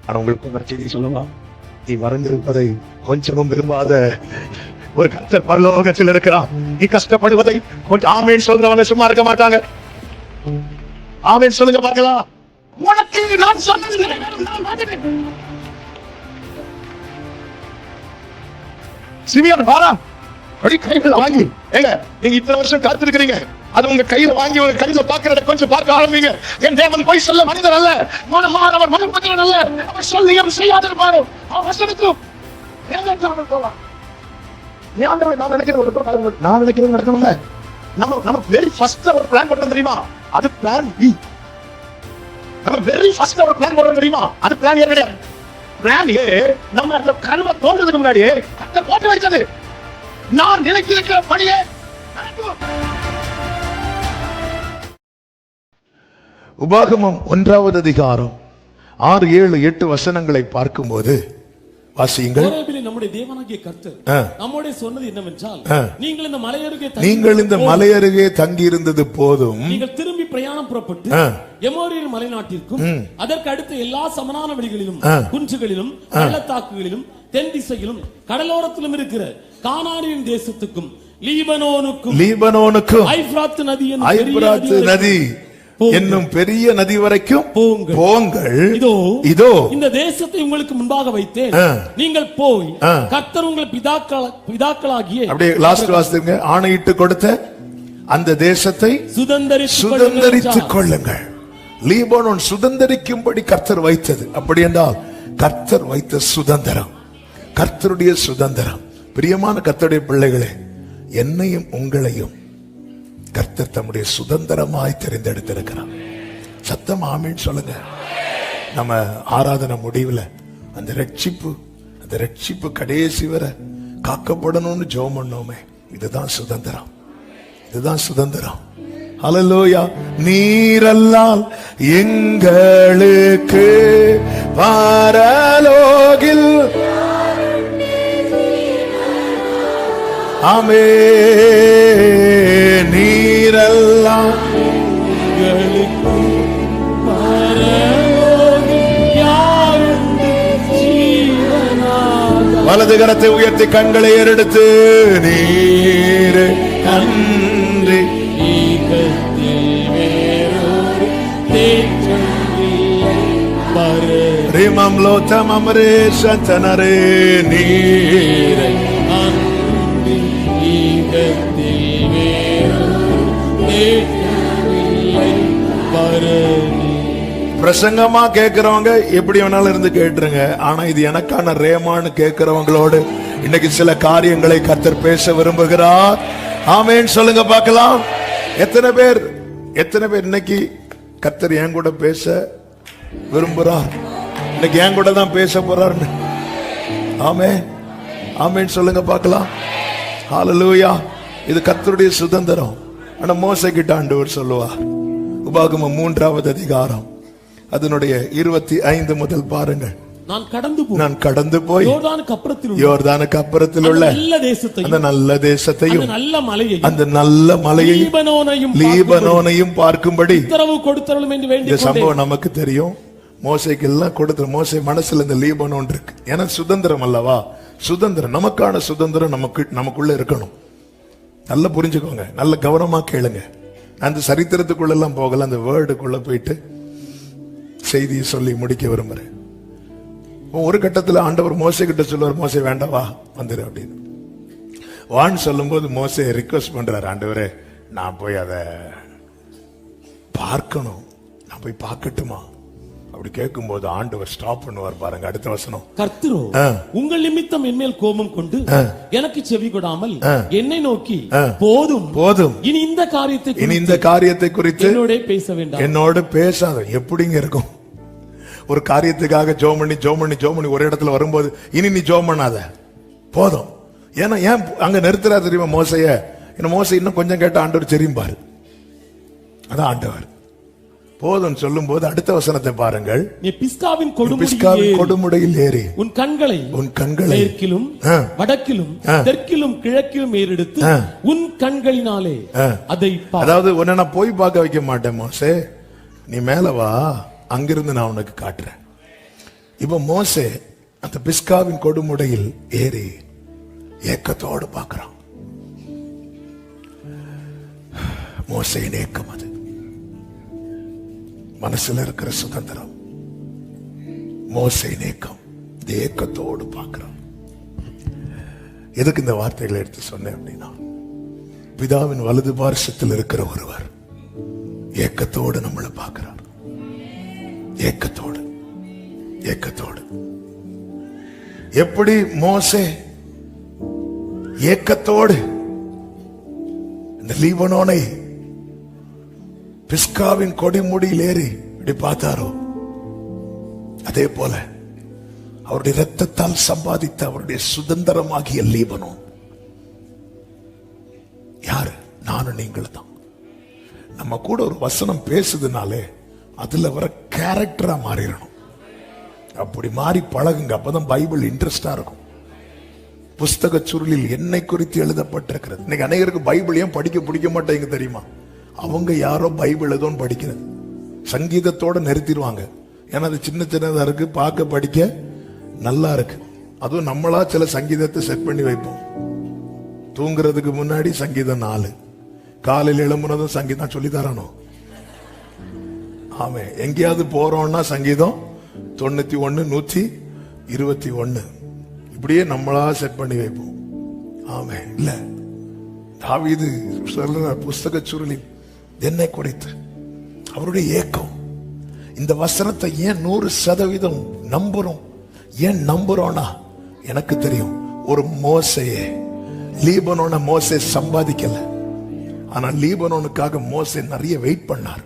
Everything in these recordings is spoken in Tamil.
ஆனா உங்களுக்கு ஒரு செய்தி சொல்லுவா, நீ மறைந்திருப்பதை கொஞ்சமும் விரும்பாத ஒரு கர்த்தர் பரலோகத்தில் இருக்கிறான். நீ கஷ்டப்படுவதை கொஞ்சம் ஆமேன் சொல்றவங்க சும்மா இருக்க மாட்டாங்க. ஆமேன் சொல்லுங்க பார்க்கலாம். உனக்கு நான் சொன்னது சிமியோன் வாரா அப்படி கையில வாங்கி, ஏங்க நீங்க இத்தனை வருஷம் காத்திருக்கிறீங்க, அது உங்க கையில வாங்கி உங்க கையில பாக்குறத கொஞ்சம் பார்க்க ஆரம்பிங்க. என் தேவன் போய் சொல்ல மனிதர் அல்ல, அவர் மனப்பத்திரன் அல்ல. அவர் சொல்லி அவர் செய்யாதிருப்பாரு. அவர் வசனத்தும் போலாம். நான் நினைக்கிறது நடக்கணும்ல. நம்ம வெரி ஃபர்ஸ்ட் ஒரு பிளான் போட்டோம் தெரியுமா, அது பிளான் பி. நம்ம வெரி ஃபர்ஸ்ட் ஒரு பிளான் போட்டோம் தெரியுமா, அது பிளான் ஏ கிடையாது. பிளான் ஏ நம்ம அந்த கனவை தோன்றதுக்கு முன்னாடி கர்த்தர் போட்டு வைத்தது. நான் நினைக்கிற படியே உபாகமம் 1வது அதிகாரம் 6, 7, 8 வசனங்களை பார்க்கும்போது வாசியுங்கள். நம்முடைய தேவனாகிய கர்த்தர் நம்மோட சொன்னது என்னவென்றால், நீங்கள் இந்த மலை அருகே தங்கி இருந்தது போதும். நீங்கள் திரும்பி பிரயாணம் புறப்பட்டு எமோரியர் மலை நாட்டிற்கும் அதற்கு அடுத்த எல்லா சமனான வெளிகளிலும் குன்றுகளிலும் பள்ளத்தாக்குகளிலும் தென் திசையிலும் கடலோரத்திலும் இருக்கிற கானானியின் தேசத்துக்கும் லீபனோனுக்கும் ஐப்ராத்து நதி என்னும் பெரிய நதி வரைக்கும் போங்கள். இதோ இந்த தேசத்தை உங்களுக்கு முன்பாக வைத்தேன், நீங்கள் போய் கர்த்தர் உங்கள் பிதாக்களாகிய அப்படியே லாஸ்ட் வாசிங்க, ஆணையிட்டு கொடுத்த அந்த தேசத்தை சுதந்தரித்துக் கொள்ளுங்கள். லீபனோன் சுதந்தரிக்கும்படி கர்த்தர் வைத்தது. அப்படி என்றால் கர்த்தர் வைத்த சுதந்திரம், கர்த்தருடைய சுதந்திரம். பிரியமான கர்த்தருடைய பிள்ளைகளே, என்னையும் உங்களையும் கர்த்தர் தம்முடைய சுதந்திரமாய் தெரிந்தெடுத்திருக்கிறார். சத்தம் ஆமீன் சொல்லுங்க. நம்ம ஆராதனை முடிவுல அந்த ரட்சிப்பு கடைசி வரை காக்கப்படணும்னு ஜெபம் பண்ணோமே, இதுதான் சுதந்திரம், இதுதான் சுதந்திரம். ஹல்லேலூயா. நீரல்லால் எங்களுக்கு பரலோகில் ஆமே, நீரெல்லாம் வலது கரத்தை உயர்த்தி கண்களை ஏறெடுத்து, நீர் நன்றி ரிமம் லோத்தம் அமரேஷ தனரே, நீரை பிரசங்கமா கேட்கிறவங்க எப்படி வேணாலும் இருந்து கேட்டுருங்க. ஆனா இது எனக்கான ரேமான்னு கேட்கிறவங்களோடு இன்னைக்கு சில காரியங்களை கர்த்தர் பேச விரும்புகிறார். ஆமேன் சொல்லுங்க பார்க்கலாம். எத்தனை பேர் இன்னைக்கு கர்த்தர் என் கூட பேச விரும்புறார், இன்னைக்கு என் கூட தான் பேச போறார். ஆமேன் ஆமேன் சொல்லுங்க பார்க்கலாம். ஹல்லேலூயா. இது கர்த்தருடைய சுதந்திரம். ஆனா மோசே கிட்ட ஆண்டவர் சொல்லுவா, உபாகமம் 3வது அதிகாரம் அதனுடைய 25 முதல் பாருங்கள். நான் கடந்து போய் யோர்தானுக்கு அப்புறத்தில் உள்ள அந்த நல்ல தேசத்தையும் அந்த நல்ல மலையையும் லீபனோனையும் பார்க்கும்படி இந்த சம்பவம் நமக்கு தெரியும். மோசைக்கு எல்லாம் கொடுத்த மோசை மனசுல இந்த லீபனோன் இருக்கு. ஏன்னா சுதந்திரம் அல்லவா, சுதந்திரம், நமக்கான சுதந்திரம் நமக்குள்ள இருக்கணும். நல்லா புரிஞ்சுக்கோங்க, நல்ல கவனமா கேளுங்க. அந்த சரித்திரத்துக்குள்ள எல்லாம் போகல, அந்த வேர்டுக்குள்ள போயிட்டு செய்தியை சொல்லி முடிக்க விரும்புறேன். ஒரு கட்டத்தில் ஆண்டவர் மோசே கிட்ட சொல்லுவார், மோசே வேண்டாவா வந்துரு அப்படின்னு. வான்னு சொல்லும் போது மோசே ரிக்வெஸ்ட் பண்றாரு, ஆண்டவரே நான் போய் அதை பார்க்கணும், நான் போய் பார்க்கட்டுமா அப்படி கேட்கும் போது ஆண்டவர் ஸ்டாப் பண்ணுவார். பாருங்க அடுத்த வசனம், கர்த்தரோ உங்கள் நிமித்தம் என்மேல் கோபம் கொண்டு எனக்கு செவி கொடாமல் என்னை நோக்கி போதும் இனி இந்த காரியத்தை குறித்து என்னோட பேசாத. எப்படிங்க இருக்கும்? ஒரு காரியத்துக்காக ஜோம் பண்ணி ஒரு இடத்துல வரும்போது இனி நீ ஜோம் பண்ணாத, போதும். ஏன்னா ஏன் அங்க நிறுத்துறா தெரியுமா மோசைய? மோசை இன்னும் கொஞ்சம் கேட்ட ஆண்டவர் தெரியும் பாரு. அதான் ஆண்டவர் போதும் சொல்லும் போது அடுத்த வசனத்தை பாருங்கள். நீ பிஸ்காவின் கொடுமுடையில் ஏறி உன் கண்களை மேற்கிலும் வடக்கிலும் தெற்கிலும் கிழக்கிலும் ஏறெடுத்து உன் கண்களினாலே அதை, அதாவது உன்னை நான் போய் பார்க்க வைக்க மாட்டேன் மோசே, நீ மேல வா, அங்கிருந்து நான் உனக்கு காட்டுறேன். இப்ப மோசே அந்த பிஸ்காவின் கொடுமுடையில் ஏறி ஏக்கத்தோடு பார்க்கிறான். மோசையின் ஏக்கம் அது, மனசுல இருக்கிற சுதந்திரம். மோசையின் ஏக்கம், இந்த ஏக்கத்தோடு பார்க்கிறான். எதுக்கு இந்த வார்த்தைகளை எடுத்து சொன்னேன் அப்படின்னா, பிதாவின் வலது பார்சத்தில் இருக்கிற ஒருவர் ஏக்கத்தோடு நம்மளை பார்க்கிறார். ஏக்கத்தோடு, ஏக்கத்தோடு. எப்படி மோசே ஏக்கத்தோடு இந்த லீபனோனை பிஸ்காவின் கொடிமுடியில் ஏறி இப்படி பார்த்தாரோ, அதே போல அவருடைய இரத்தத்தால் சம்பாதித்த அவருடைய சுதந்திரமாகிய லீபனோன் யாரு? நானும் நீங்களும் தான். நம்ம கூட ஒரு வசனம் பேசுதுனாலே அதுல வர கேரக்டரா மாறிடணும். அப்படி மாறி பழகுங்க, அப்பதான் பைபிள் இன்ட்ரெஸ்டா இருக்கும். புஸ்தக சுருளில் என்னை குறித்து எழுதப்பட்டிருக்கிறது. இன்னைக்கு அநேகருக்கு பைபிள் ஏன் படிக்க பிடிக்க மாட்டேங்க தெரியுமா? அவங்க யாரோ பைபிள் ஏதோன்னு படிக்கிறது, சங்கீதத்தோட நிறுத்திடுவாங்க. ஏன்னா அது சின்ன சின்னதா இருக்கு, பார்க்க படிக்க நல்லா இருக்கு. அதுவும் நம்மளா சில சங்கீதத்தை செட் பண்ணி வைப்போம். தூங்குறதுக்கு முன்னாடி சங்கீதம் 4, காலையில் எழும்புனதும் சங்கீதம் சொல்லி தரணும். ஆமே, எங்கேயாவது போறோம்னா சங்கீதம் 91, 121 இப்படியே நம்மளா செட் பண்ணி வைப்போம். ஆமே, இல்ல தாவீது சொல்ற புஸ்தக சுருளி என்னை குறித்து அவருடைய ஏக்கம். இந்த வசனத்தை ஏன் 100% நம்புறோம்? ஏன் நம்புறோம்னா, எனக்கு தெரியும் ஒரு மோசையே லீபனோன மோசே சம்பாதிக்கல. ஆனா லீபனோனுக்காக மோசே நிறைய வெயிட் பண்ணார்,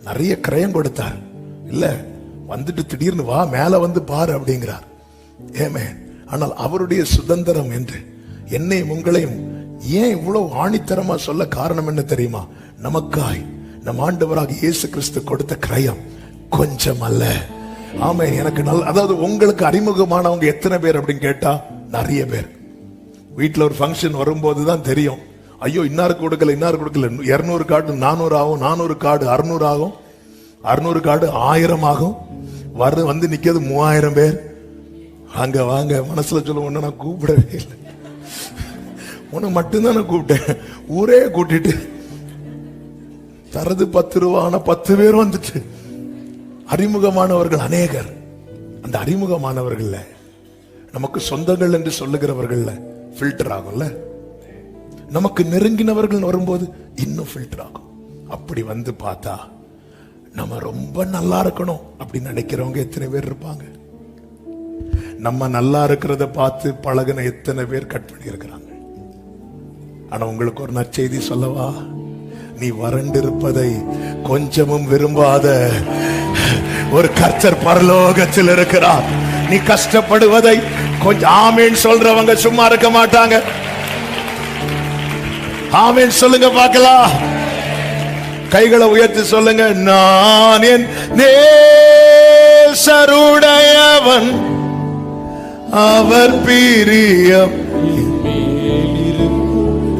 நிறைய கிரயம் கொடுத்தார். இல்ல வந்துட்டு திடீர்னு வா மேல வந்து பாரு அப்படிங்கிறார். ஏமே, ஆனால் அவருடைய சுதந்திரம் என்று என்னையும் உங்களையும் ஏன் இவ்வளவு ஆணித்தரமா சொல்ல காரணம் என்ன தெரியுமா? நமக்காய் நம் ஆண்டவராக இயேசு கிறிஸ்து கொடுத்த கிரயம் கொஞ்சம் அல்ல. ஆமே, எனக்கு நல்ல, அதாவது உங்களுக்கு அறிமுகமானவங்க எத்தனை பேர் அப்படின்னு கேட்டா நிறைய பேர். வீட்டுல ஒரு ஃபங்க்ஷன் வரும்போது தான் தெரியும், ஐயோ இன்னாரு கொடுக்கல இன்னாரு கொடுக்கல. 200 கார்டு 400 ஆகும், 400 கார்டு 600 ஆகும், 600 கார்டு 1000 ஆகும். வந்து நிக்கிறது 3000 பேர். அங்க வாங்க, மனசுல சொல்ல ஒண்ணு நான் கூப்பிடவே இல்லை, உனக்கு மட்டும்தான் நான் கூப்பிட்டேன். ஊரே கூட்டிட்டு தரது 10 ரூபா, ஆனா 10 பேர் வந்துட்டு. அறிமுகமானவர்கள் அநேகர். அந்த அறிமுகமானவர்கள்ல நமக்கு சொந்தங்கள் என்று சொல்லுகிறவர்கள்ல ஃபில்டர் ஆகும்ல. நமக்கு நெருங்கினவர்கள் வரும்போது இன்னும் ஃபில்டர் ஆகும். அப்படி வந்து பார்த்தா நம்ம ரொம்ப நல்லா இருக்கணும் அப்படின்னு நினைக்கிறவங்க எத்தனை பேர் இருப்பாங்க? நம்ம நல்லா இருக்கிறத பார்த்து பழகின எத்தனை பேர் கட் பண்ணி இருக்கிறாங்க? ஆனா உங்களுக்கு ஒரு நற்செய்தி சொல்லவா? நீ வறண்டிருப்பதை கொஞ்சமும் விரும்பாத ஒரு கர்த்தர் பரலோகத்தில் இருக்கிறார். நீ கஷ்டப்படுவதை கொஞ்சம் ஆமேன் சொல்றவங்க சும்மா இருக்க மாட்டாங்க. ஆமேன் சொல்லுங்க பார்க்கலாம். கைகளை உயர்த்தி சொல்லுங்க. நான் என் நேசருடையவன், அவர் பிரியம்.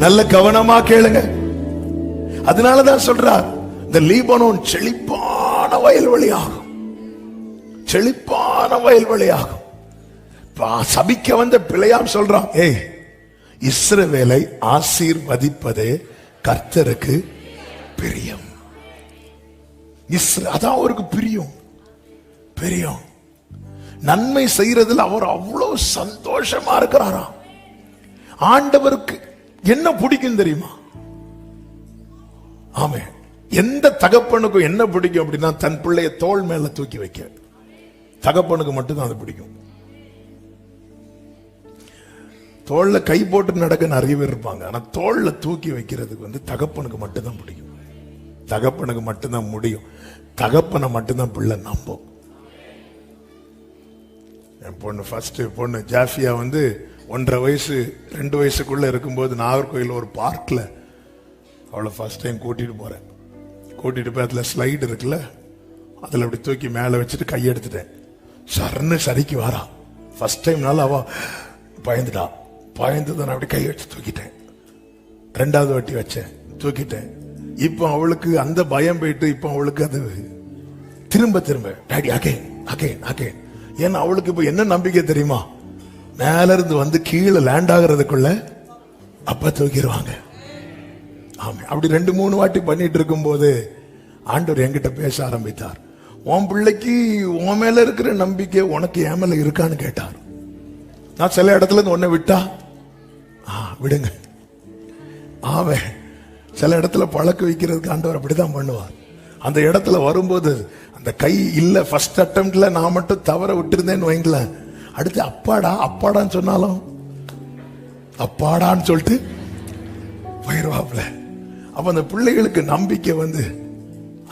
நல்ல கவனமா கேளுங்க. அதனாலதான் சொல்றார், இந்த லீபனோன் செழிப்பான வயல்வெளியாகும், செழிப்பான வயல்வெளியாகும். சபிக்க வந்த பிழையாம் சொல்றான், ஏய் இஸ்ரவேலை ஆசீர்வதிப்பதே கர்த்தருக்கு பிரியம். அதான் அவருக்கு பிரியம். பிரியம் நன்மை செய்யறதுல அவர் அவ்வளவு சந்தோஷமா இருக்கிறாராம். ஆண்டவருக்கு என்ன பிடிக்கும் தெரியுமா? ஆமே, எந்த தகப்பனுக்கும் என்ன பிடிக்கும் அப்படின்னா, தன் பிள்ளைய தோள் மேல தூக்கி வைக்க. தகப்பனுக்கு மட்டும்தான் அது பிடிக்கும். தோல்ல கை போட்டு நடக்க நிறைய பேர் இருப்பாங்க, ஆனா தோல்ல தூக்கி வைக்கிறதுக்கு தகப்பனுக்கு மட்டும்தான் பிடிக்கும். தகப்பனுக்கு மட்டும்தான் முடியும். தகப்பனை மட்டும்தான் பிள்ளை நம்பும். என் பொண்ணு ஃபர்ஸ்ட் பொண்ணு ஜாஃபியா 1.5 வயசு 2 வயசுக்குள்ள இருக்கும்போது நாகர்கோயில் ஒரு பார்க்ல அவளை ஃபர்ஸ்ட் டைம் கூட்டிட்டு போறேன். கூட்டிட்டு போய் அதுல ஸ்லைடு இருக்குல்ல, அதுல அப்படி தூக்கி மேல வச்சுட்டு கையெடுத்துட்டேன். சர்ன்னு சரிக்கு வாரா. ஃபர்ஸ்ட் டைம்னால அவ பயந்துட்டா. பயந்து நான் அப்படி கை வச்சு தூக்கிட்டேன். 2வது வாட்டி வச்சேன், தூக்கிட்டேன். இப்போ அவளுக்கு அந்த பயம் போயிட்டு இப்போ அவளுக்கு அது திரும்ப திரும்ப டாடி அகைன் அகைன் அகைன். ஏன்னா அவளுக்கு இப்ப என்ன நம்பிக்கை தெரியுமா? மேல இருந்து வந்து கீழே லேண்ட் ஆகுறதுக்குள்ள அப்ப தூக்கிடுவாங்க. ஆமா, அப்படி 2-3 வாட்டி பண்ணிட்டு இருக்கும் போது ஆண்டவர் என்கிட்ட பேச ஆரம்பித்தார். உன் பிள்ளைக்கு உன் மேல இருக்கிற நம்பிக்கை உனக்கு என் மேல இருக்கான்னு கேட்டார். நான் சில இடத்துல இருந்து ஒன்ன விட்டா விடுங்க, ஆவன் சில இடத்துல பழக்க வைக்கிறதுக்கு ஆண்டவர் அப்படிதான் பண்ணுவார். அந்த இடத்துல வரும்போது அந்த கை இல்ல, ஃபர்ஸ்ட் அட்டெம்ப்ட்ல நான் மட்டும் தவற விட்டுருந்தேன்னு வைங்களேன், அடுத்து அப்பாடா அப்பாடான்னு சொன்னாலும் அப்பாடான்னு சொல்லிட்டு போயிடுவாப்ல. அப்ப அந்த பிள்ளைகளுக்கு நம்பிக்கை வந்து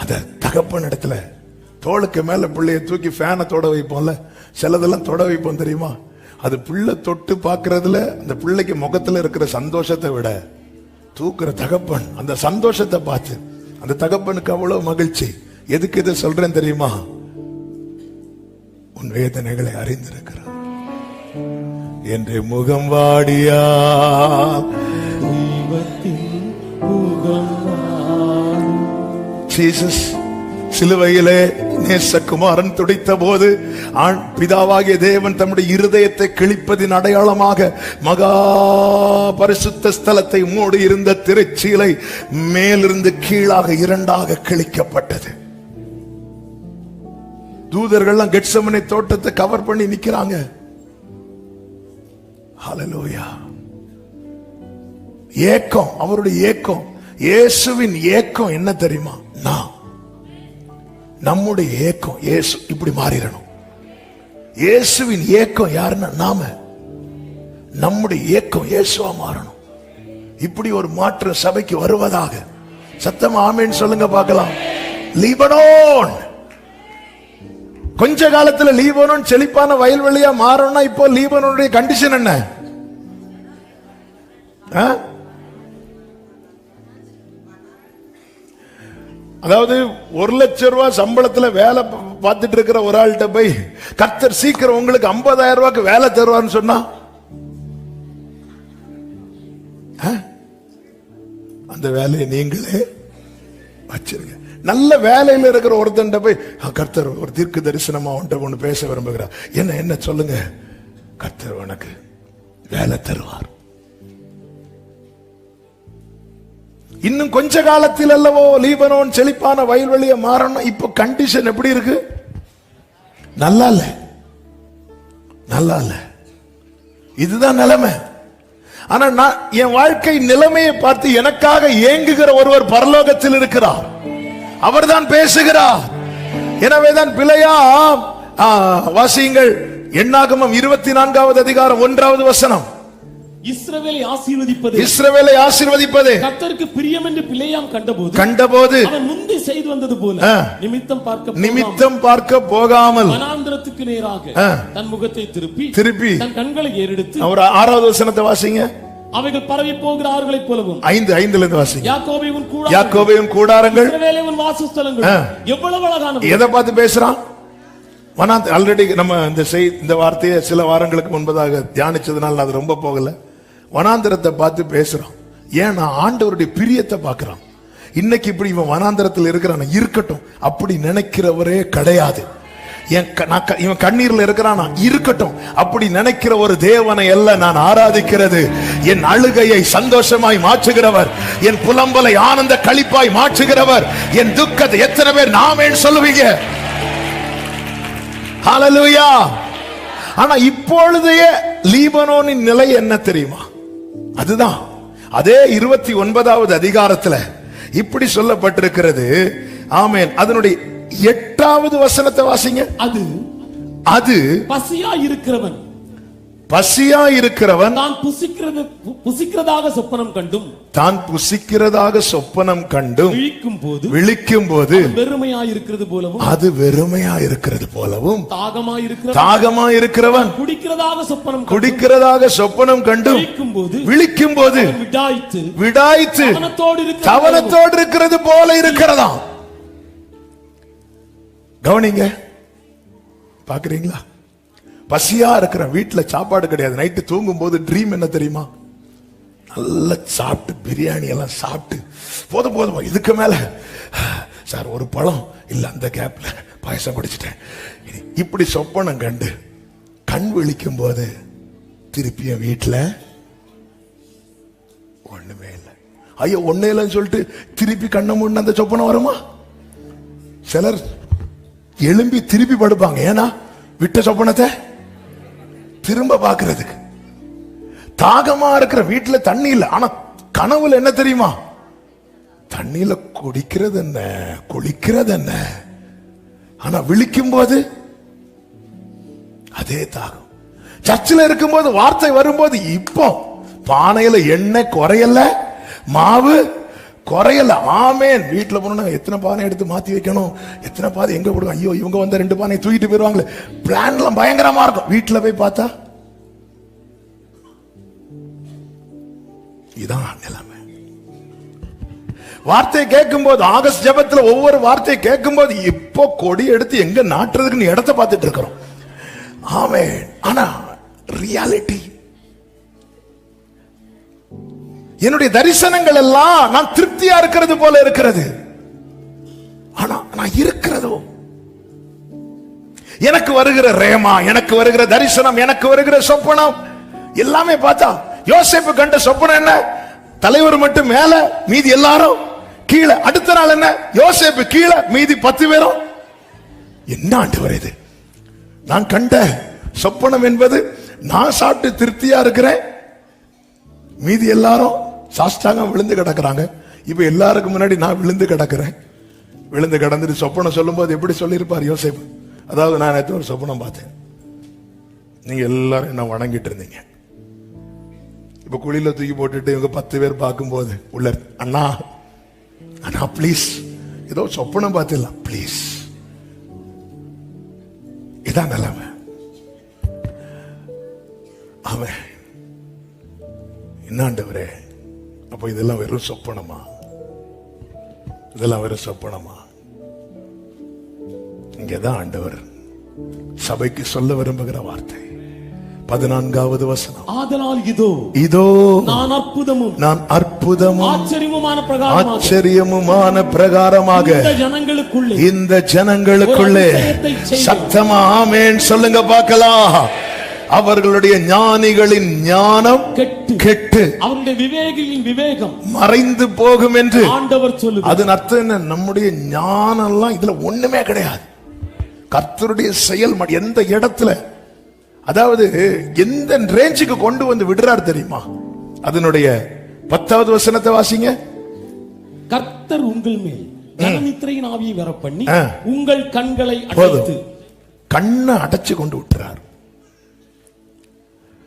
அந்த தகப்பன் இடத்துல தோளுக்கு மேல பிள்ளைய தூக்கி ஃபேனை தொட வைப்போம்ல, சிலதெல்லாம் தொட வைப்போம் தெரியுமா? அது பிள்ளை தொட்டு பாக்குறதுல அந்த பிள்ளைக்கு முகத்துல இருக்கிற சந்தோஷத்தை விட தூக்குற தகப்பன் அந்த சந்தோஷத்தை பார்த்து அந்த தகப்பனுக்கு அவ்வளவு மகிழ்ச்சி. எதுக்கு இதை சொல்றேன் தெரியுமா? உன் வேதனைகளை அறிந்திருக்கிறார். என்று முகம் வாடியா ஜீசஸ் சிலுவையிலே நேசகுமாரன் துடித்த போது பிதாவாகிய தேவன் தம்முடைய இருதயத்தை கிழிப்பதின் அடையாளமாக மகா பரிசுத்த ஸ்தலத்தை மூடி இருந்த திரைச்சீலை மேலிருந்து கீழாக 2ஆக கிழிக்கப்பட்டது. தூதர்கள்லாம் கெத்செமனே தோட்டத்தை கவர் பண்ணி நிக்கிறாங்க. ஹல்லேலூயா. ஏக்கம், அவருடைய ஏக்கம், இயேசுவின் ஏக்கம் என்ன தெரியுமா? நம்முடைய ஏக்கம் இயேசு இப்படி மாறிடணும். இயேசுவின் ஏக்கம் யாருன்னா நாம, நம்முடைய ஏக்கம் இயேசுவா மாறணும். இப்படி ஒரு மாற்றம் சபைக்கு வருவதாக சத்தமா ஆமென் சொல்லுங்க பார்க்கலாம். லீபனோன் கொஞ்ச காலத்துல லீபனோன் செழிப்பான வயல்வெளியா மாறணும்னா இப்போ லீபனோனுடைய கண்டிஷன் என்ன? அதாவது 1 லட்சம் ரூபாய் சம்பளத்துல வேலை பார்த்துட்டு இருக்கிற ஒரு ஆள்கிட்ட போய் கர்த்தர் சீக்கிரம் உங்களுக்கு 50,000 ரூபாய்க்கு வேலை தருவார்னு சொன்னா அந்த வேலையை நீங்களே வச்சிருங்க. நல்ல வேலையில இருக்கிற ஒருத்தன் போய் கர்த்தர் ஒரு தீர்க்க தரிசனமா ஒன்று பேச விரும்புகிறார், என்ன சொல்லுங்க, கர்த்தர் உனக்கு வேலை தருவார். இன்னும் கொஞ்ச காலத்தில் அல்லவோ லீபனோன் செழிப்பான வயல்வெளியை மாறணும். இப்போ கண்டிஷன் எப்படி இருக்கு? நல்லா இல்ல, நல்லா இல்ல. இதுதான் நிலைமை. ஆனா நான் என் வாழ்க்கை நிலைமையை பார்த்து எனக்காக ஏங்குகிற ஒருவர் பரலோகத்தில் இருக்கிறார். அவர்தான் பேசுகிறார். எனவேதான் பிழையா வாசியுங்கள். எண்ணாகமம் 24வது அதிகாரம் 1வது வசனம். இஸ்ரவேலை ஆசீர்வதிப்பது கர்த்தருக்கு பிரியம் என்று பிலேயாம் கண்டபோது அவன் முந்தி செய்து வந்தது போல நிமித்தம் பார்க்க போகாமல் வனாந்திரத்துக்கு நேராக தன் முகத்தை திருப்பி தன் கண்களை ஏறெடுத்து. அவர் 6வது வசனத்தை வாசிங்க. அவைகள் பரவி போகிற ஆறுகளைப் போலவும் 5:5 இருந்து வாசிங்க. யாக்கோபையும் கூடாரங்கள் இஸ்ரவேலின் வாசஸ்தலங்கள் எவ்வளவு அழகானது. எதை பார்த்து பேசுறான்? ஆல்ரெடி நம்ம இந்த வார்த்தையை சில வாரங்களுக்கு முன்பதாக தியானிச்சதுனால அது ரொம்ப போகல. வனாந்திரத்தை பார்த்து பேசுறான். ஏன்னா ஆண்டவருடைய பிரியத்தை பார்க்கிறான். இன்னைக்கு இப்படி இவன் வனாந்திரத்தில் இருக்கிறான், இருக்கட்டும், அப்படி நினைக்கிறவரே கிடையாது. இவன் கண்ணீர்ல இருக்கிறானா, இருக்கட்டும், அப்படி நினைக்கிற ஒரு தேவனை அல்ல நான் ஆராதிக்கிறது. என் அழுகையை சந்தோஷமாய் மாற்றுகிறவர், என் புலம்பலை ஆனந்த களிப்பாய் மாற்றுகிறவர், என் துக்கத்தை எத்தனை பேர் நாமேன்னு சொல்லுவீங்க? ஹல்லேலூயா. ஆனா இப்பொழுதைய லீபனோனின் நிலை என்ன தெரியுமா? அதுதான் அதே 29வது அதிகாரத்துல இப்படி சொல்லப்பட்டிருக்கிறது. ஆமென். அதனுடைய 8வது வசனத்தை வாசிங்க. அது பசியா இருக்கிறவன் தான் புசிக்கிறதாக சொப்பனம் கண்டும் விழிக்கும் போது அது வெறுமையா இருக்கிறது போலவும் தாகமா இருக்கிறவன் குடிக்கிறதாக சொப்பனம் கண்டும் விழிக்கும் போது விடாய்த்து தவனத்தோடு இருக்கிறது போல இருக்கிறதா. கவனிங்க, பாக்குறீங்களா? பசியா இருக்கிற வீட்டுல சாப்பாடு கிடையாது. நைட்டு தூங்கும் போது ட்ரீம் என்ன தெரியுமா? நல்லா சாப்பிட்டு பிரியாணி எல்லாம் சாப்பிட்டு போதும் இதுக்கு மேல சார் ஒரு பழம் இல்ல, அந்த கேப்ல பாயசம் குடிச்சிட்டேன். இப்படி சொப்பனம் கண்டு கண் விழிக்கும் போது திருப்பியும் வீட்டுல ஒண்ணுமே இல்லை. ஐயோ ஒண்ணே இல்லைன்னு சொல்லிட்டு திருப்பி கண்ணை மூடின அந்த சொப்பனம் வருமா? சிலர் எழும்பி திருப்பி படுப்பாங்க. ஏன்னா விட்ட சொப்பனத்தை திரும்ப பாக்குறதுக்கு. தாகமா இருக்கிற வீட்டுல தண்ணி இல்லை, ஆனா கனவுல என்ன தெரியுமா? தண்ணியில குடிக்கிறது என்ன, குளிக்கிறது என்ன, ஆனா விழிக்கும் போது அதே தாகம். சர்ச்சில் இருக்கும்போது வார்த்தை வரும்போது இப்போ பானையில எண்ணெய் குறையல, மாவு குறையல. ஆமேன். வீட்டுல போனா எத்தனை பானை எடுத்து மாத்தி வைக்கணும், எத்தனை பானை எங்க போடுவோம், ஐயோ இவங்க வந்த 2 பானை தூக்கிட்டு போயிருவாங்களே, பிளான் எல்லாம் பயங்கரமா இருக்கும். வீட்டுல போய் பார்த்தா இதான் நிலைமை. வார்த்தை கேட்கும் போது, ஆகஸ்ட் ஜெபத்துல ஒவ்வொரு வார்த்தையை கேட்கும் போது இப்போ கொடி எடுத்து எங்க நாட்டுறதுக்கு இடத்தை பார்த்துட்டு இருக்கிறோம். ஆமென். ஆனா ரியாலிட்டி, என்னுடைய தரிசனங்கள் எல்லாம் நான் திருப்தியா இருக்கிறது போல இருக்கிறது. ஆனா நான் இருக்கிறதோ, எனக்கு வருகிற ரேமா, எனக்கு வருகிற தரிசனம், எனக்கு வருகிற சொப்பனம் எல்லாமே பார்த்தா, யோசேப்பு கண்ட சொப்பனம் என்ன? தலைவர் மட்டும் மேல, மீதி எல்லாரும் கீழே. அடுத்த நாள் என்ன? யோசேப்பு கீழே, மீதி 10 பேரும். என்ன ஆண்டவரே இது? நான் கண்ட சொப்பனம் என்பது நான் சாப்பிட்டு திருப்தியா இருக்கிறேன், மீதி எல்லாரும் சாஷ்டாங்க விழுந்து கிடக்குறாங்க. இப்ப எல்லாருக்கும் முன்னாடி நான் விழுந்து கிடக்குறேன். விழுந்து கிடந்துட்டு சொப்பனம் சொல்லும் போது எப்படி சொல்லியிருப்பார் யோசேப்பு? அதாவது, நான் நேற்று ஒரு சொப்பனம் பார்த்தேன், நீங்க எல்லாரும் என்ன வணங்கிட்டு இருந்தீங்க, இப்ப குழியில தூக்கி போட்டுட்டு இவங்க 10 பேர் பார்க்கும்போது உள்ள, அண்ணா அண்ணா பிளீஸ், ஏதோ சொப்பனம் பார்த்திடலாம் பிளீஸ். இதான் நிலைமை. அவன் என்னாண்டவரே, அப்ப இதெல்லாம் வெறும் சொப்பனமா? இதெல்லாம் வெறும் சொப்பனமா? இங்கதான் ஆண்டவர் சபைக்கு சொல்ல விரும்புகிற வார்த்தை. 14வது வசனம். ஆதலால் இதோ இதோ நான் அற்புதமும் ஆச்சரியமுமான பிரகாரமாக இந்த ஜனங்களுக்குள்ளே சத்தமா ஆமென் சொல்லுங்க பார்க்கலாம். அவர்களுடைய ஞானிகளின் ஞானம் கெட்டு அவருடைய விவேகிகளின் விவேகம் மறைந்து போகும் என்று ஆண்டவர் சொல்லுகிறார். அதன் அர்த்தம் என்ன? நம்முடைய ஞானம் எல்லாம் இதுல ஒண்ணுமே கிடையாது. கர்த்தருடைய செயல் எந்த இடத்துல, அதாவது எந்த ரேஞ்சுக்கு கொண்டு வந்து விடுறார் தெரியுமா? அதனுடைய 10வது வசனத்தை வாசிங்க. கர்த்தர் உங்கள் மேல் கனநித்திரையின் ஆவியை வர பண்ணி உங்கள் கண்களை அடைத்து, கண்ணை அடைச்சு கொண்டு விட்டுறார்.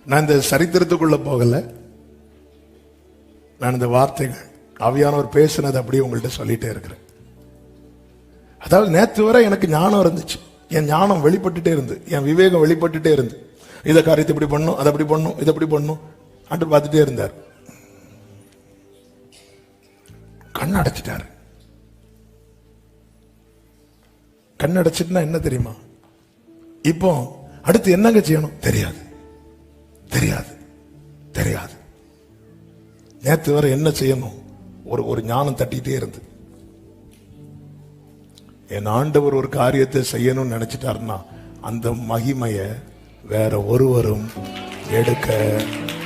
நான் இந்த சரித்திரத்துக்குள்ள போகல, நான் இந்த வார்த்தைகள் ஆவியானவர் பேசுனது அப்படியே உங்கள்கிட்ட சொல்லிட்டே இருக்கிறேன். அதாவது நேற்று வரை எனக்கு ஞானம் இருந்துச்சு, என் ஞானம் வெளிப்பட்டுட்டே இருந்து, என் விவேகம் வெளிப்பட்டுட்டே இருந்து, இதை காரியத்தை இப்படி பண்ணும், அதை அப்படி பண்ணும், இதை அப்படி பண்ணும் அன்று பார்த்துட்டே இருந்தார். கண் அடைச்சிட்டாரு. கண் அடைச்சிட்டுனா என்ன தெரியுமா? இப்போ அடுத்து என்னங்க செய்யணும் தெரியாது, தெரியாது, தெரியாது. நேற்று வரை என்ன செய்யணும் ஒரு ஞானம் தட்டிட்டே இருந்து, என் ஆண்டவர் ஒரு காரியத்தை செய்யணும்னு நினைச்சிட்டாருன்னா அந்த மகிமைய வேற ஒருவரும் எடுக்க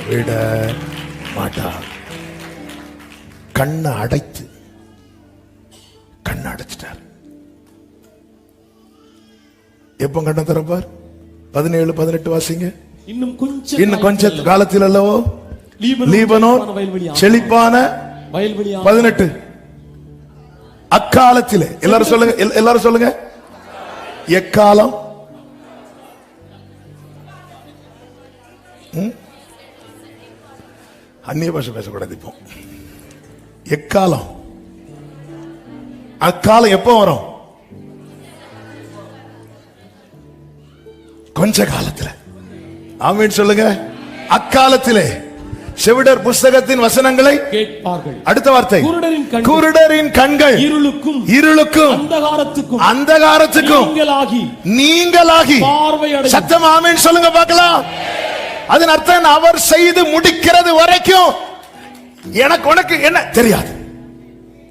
விட மாட்டார். கண்ணை அடைத்து, கண்ணை அடைச்சிட்டார். எப்ப கண்ணை திறப்பார்? 17, 18 வாசிங்க. இன்னும் கொஞ்ச காலத்தில் அல்லவோ லீபனோன் செழிப்பான வயல்வெளி. 18 அக்காலத்திலே. எல்லாரும் சொல்லுங்க, எல்லாரும் சொல்லுங்க. எக்காலம்? அந்நிய பாஷை பேசக்கூடாது இப்போ. எக்காலம், அக்காலம் எப்போ வரும்? கொஞ்ச காலத்துல. ஆமென் சொல்லுங்க. அக்காலத்திலே செவிடர் புஸ்தகத்தின் வசனங்களை கேட்பார்கள். அடுத்த வார்த்தை, குருடரின் கண்கள் இருளுக்கும் அந்தகாரத்துக்கும் நீங்களாகி சத்தம் ஆமென் சொல்லுங்க பார்க்கலாம். அதன் அர்த்தம் அவர் செய்து முடிக்கிறது வரைக்கும் எனக்கு உனக்கு என்ன தெரியாது,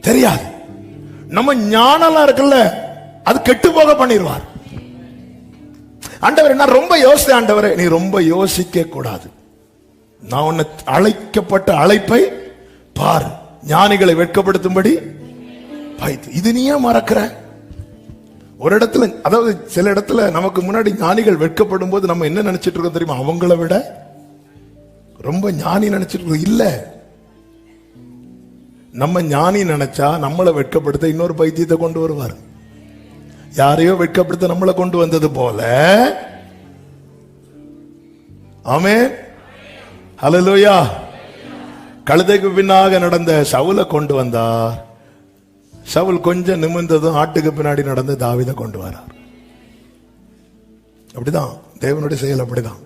தெரியாது. நம்ம ஞானம்லாம் இருக்குல்ல, அது கெட்டு போக பண்ணிடுவார். ஆண்டவரே நான் ரொம்ப யோசித்தேன். ஆண்டவரே நீ ரொம்ப யோசிக்க கூடாது. நான் உன்னை அழைக்கப்பட்ட அழைப்பை பார், ஞானிகளை வெட்கப்படுத்தும்படி பாய்த்து. இது நீ ஏன் மறக்கிற? ஒரு இடத்துல, அதாவது சில இடத்துல நமக்கு முன்னாடி ஞானிகள் வெட்கப்படும் போது நம்ம என்ன நினைச்சிட்டு இருக்கோம் தெரியுமா? அவங்கள விட ரொம்ப ஞானி நினைச்சிட்டு இருக்கோம். இல்ல, நம்ம ஞானி நினைச்சா நம்மளை வெட்கப்படுத்த இன்னொரு பைத்தியத்தை கொண்டு வருவார். யாரையோ வெட்கப்படுத்த நம்மளை கொண்டு வந்தது போல. ஆமென், ஹல்லேலூயா. கழுதைக்கு பின்னாக நடந்த சவுலை கொண்டு வந்தார். சவுல் கொஞ்சம் நிமிர்ந்ததும் ஆட்டுக்கு பின்னாடி நடந்த தாவீதை கொண்டு வரார். அப்படிதான் தேவனுடைய செயல். அப்படிதான்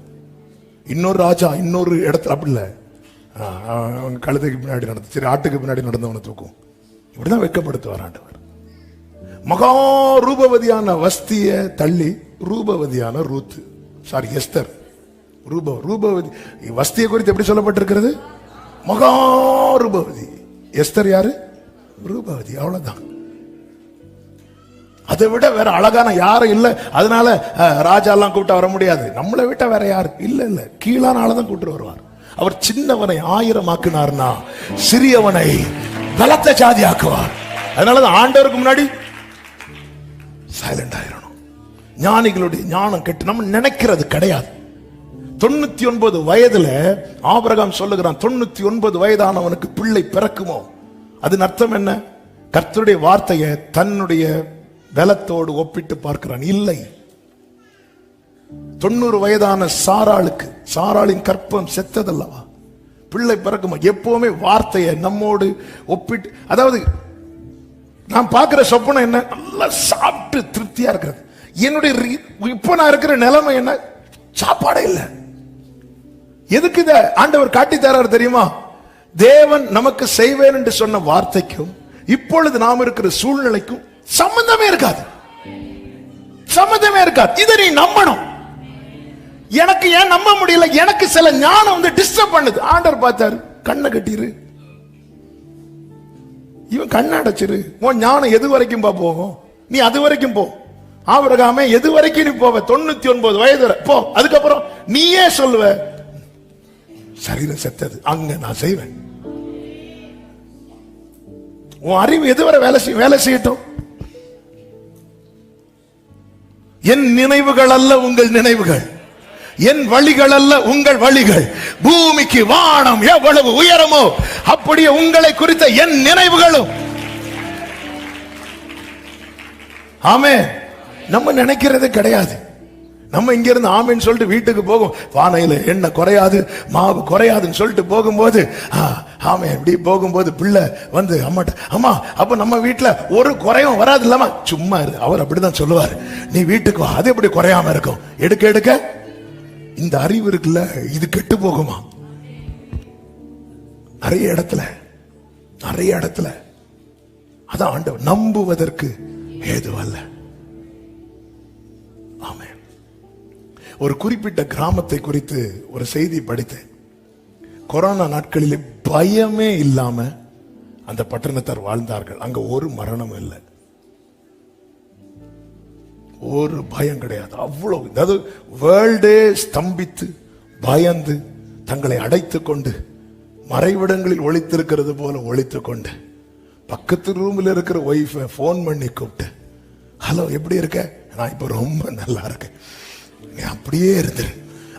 இன்னொரு ராஜா இன்னொரு இடத்துல அப்படி இல்லை, கழுதைக்கு பின்னாடி நடந்து சரி ஆட்டுக்கு பின்னாடி நடந்தவனை தூக்கும். இப்படிதான் வெட்கப்படுத்துவார் ஆண்டவர். மகா ரூபவதியான வஸ்திய தள்ளி ரூபவதியான ரூத், சாரி எஸ்தர், ரூபவதி. வஸ்தியை குறித்து எப்படி சொல்லப்பட்டிருக்கிறது? மகா ரூபவதி. எஸ்தர் யாரு? ரூபவதி. அவ்வளவுதான். அதை விட வேற அழகான யாரும் இல்ல. அதனால ராஜா எல்லாம் கூப்பிட்டு வர முடியாது. நம்மளை விட்ட வேற யாரு இல்ல. கீழான ஆளதான் கூப்பிட்டு வருவார். அவர் சின்னவனை 1000 ஆக்குனார்னா சிறியவனை பலத்த ஜாதி ஆக்குவார். அதனாலதான் ஆண்டவருக்கு முன்னாடி சைலண்ட் ஆயிரணும். ஞானிகளுடைய ஞானம் கெட்டு நம்ம நினைக்கிறது கிடையாது. 99 வயதுல ஆபிரகாம் சொல்லுகிறான், 99 வயதானவனுக்கு பிள்ளை பிறக்குமோ? அதன் அர்த்தம் என்ன? கர்த்தருடைய வார்த்தையை தன்னுடைய பலத்தோடு ஒப்பிட்டு பார்க்கிறான். இல்லை, 90 வயதான சாராளுக்கு, சாராளின் கற்பம் செத்ததல்லவா, பிள்ளை பிறக்குமா? எப்பவுமே வார்த்தையை நம்மோடு ஒப்பிட்டு, அதாவது நான் பார்க்கிற சொப்பனம் என்ன? நல்லா சாப்பிட்டு திருப்தியா இருக்கிறது. என்னுடைய இப்ப நான் இருக்கிற நிலைமை என்ன? சாப்பாடே இல்லை. எதுக்கு இத ஆண்டவர் காட்டி தராரு தெரியுமா? தேவன் நமக்கு செய்வேன் என்று சொன்ன வார்த்தைக்கும் இப்பொழுது நாம் இருக்கிற சூழ்நிலைக்கும் சம்பந்தமே இருக்காது. சம்பந்தமே இருக்காது. இதை நீ நம்பணும். எனக்கு ஏன் நம்ப முடியல? எனக்கு சில ஞானம் வந்து டிஸ்டர்ப் பண்ணுது. ஆண்டவர் பார்த்தாரு, கண்ணை கட்டிரு, இவன் கண்ணை அடைச்சிரு. உன் ஞானம் எது வரைக்கும் போகும்? நீ அது வரைக்கும் போ. ஆபிரகாமே எது வரைக்கும் நீ போவ? 99 வயது போ. அதுக்கப்புறம் நீயே சொல்லுவ சரீரம் செத்தது, அங்க நான் செய்வேன். உன் அறிவு எதுவரை வேலை செய்யட்டும். என் நினைவுகள் அல்ல உங்கள் நினைவுகள், என் வழிகள் அல்ல உங்கள் வழிகள். பூமிக்கு வானம் எவ்வளவு உயரமோ அப்படியே உங்களை குறித்த என் நினைவுகளும். ஆமே, நம்ம நினைக்கிறது கிடையாது. நம்ம இங்க இருந்து ஆமேன்னு சொல்லிட்டு வீட்டுக்கு போகும். வானையில எண்ணெய் குறையாது, மாவு குறையாதுன்னு சொல்லிட்டு போகும்போது, ஆமே இப்படி போகும்போது பிள்ளை வந்து அம்மாட்ட, அம்மா அப்ப நம்ம வீட்டுல ஒரு குறையும் வராது இல்லாம, சும்மா இரு. அவர் அப்படிதான் சொல்லுவார், நீ வீட்டுக்கு அது எப்படி குறையாம இருக்கும்? எடுக்க எடுக்க இந்த அறிவு இருக்குல்ல, இது கெட்டு போகுமா? நிறைய இடத்துல அதான் ஆண்டவர் நம்புவதற்கு ஏதுவல்ல. ஆமென். ஒரு குறிப்பிட்ட கிராமத்தை குறித்து ஒரு செய்தி படித்தேன். கொரோனா நாட்களிலே பயமே இல்லாம அந்த பட்டணத்தார் வாழ்ந்தார்கள். அங்க ஒரு மரணம் இல்லை, ஒரு பயம் கிடையாது. அவ்வளவு, அதாவது வேர்ல்டே ஸ்தம்பித்து பயந்து தங்களை அடைத்துக் கொண்டு மறைவிடங்களில் ஒளித்திருக்கிறது போல ஒளித்துக் கொண்டு பக்கத்து ரூமில் இருக்கிற ஒய்ஃபை போன் பண்ணி கூப்பிட்டு, ஹலோ எப்படி இருக்க? நான் இப்ப ரொம்ப நல்லா இருக்கேன், நீ அப்படியே இருந்து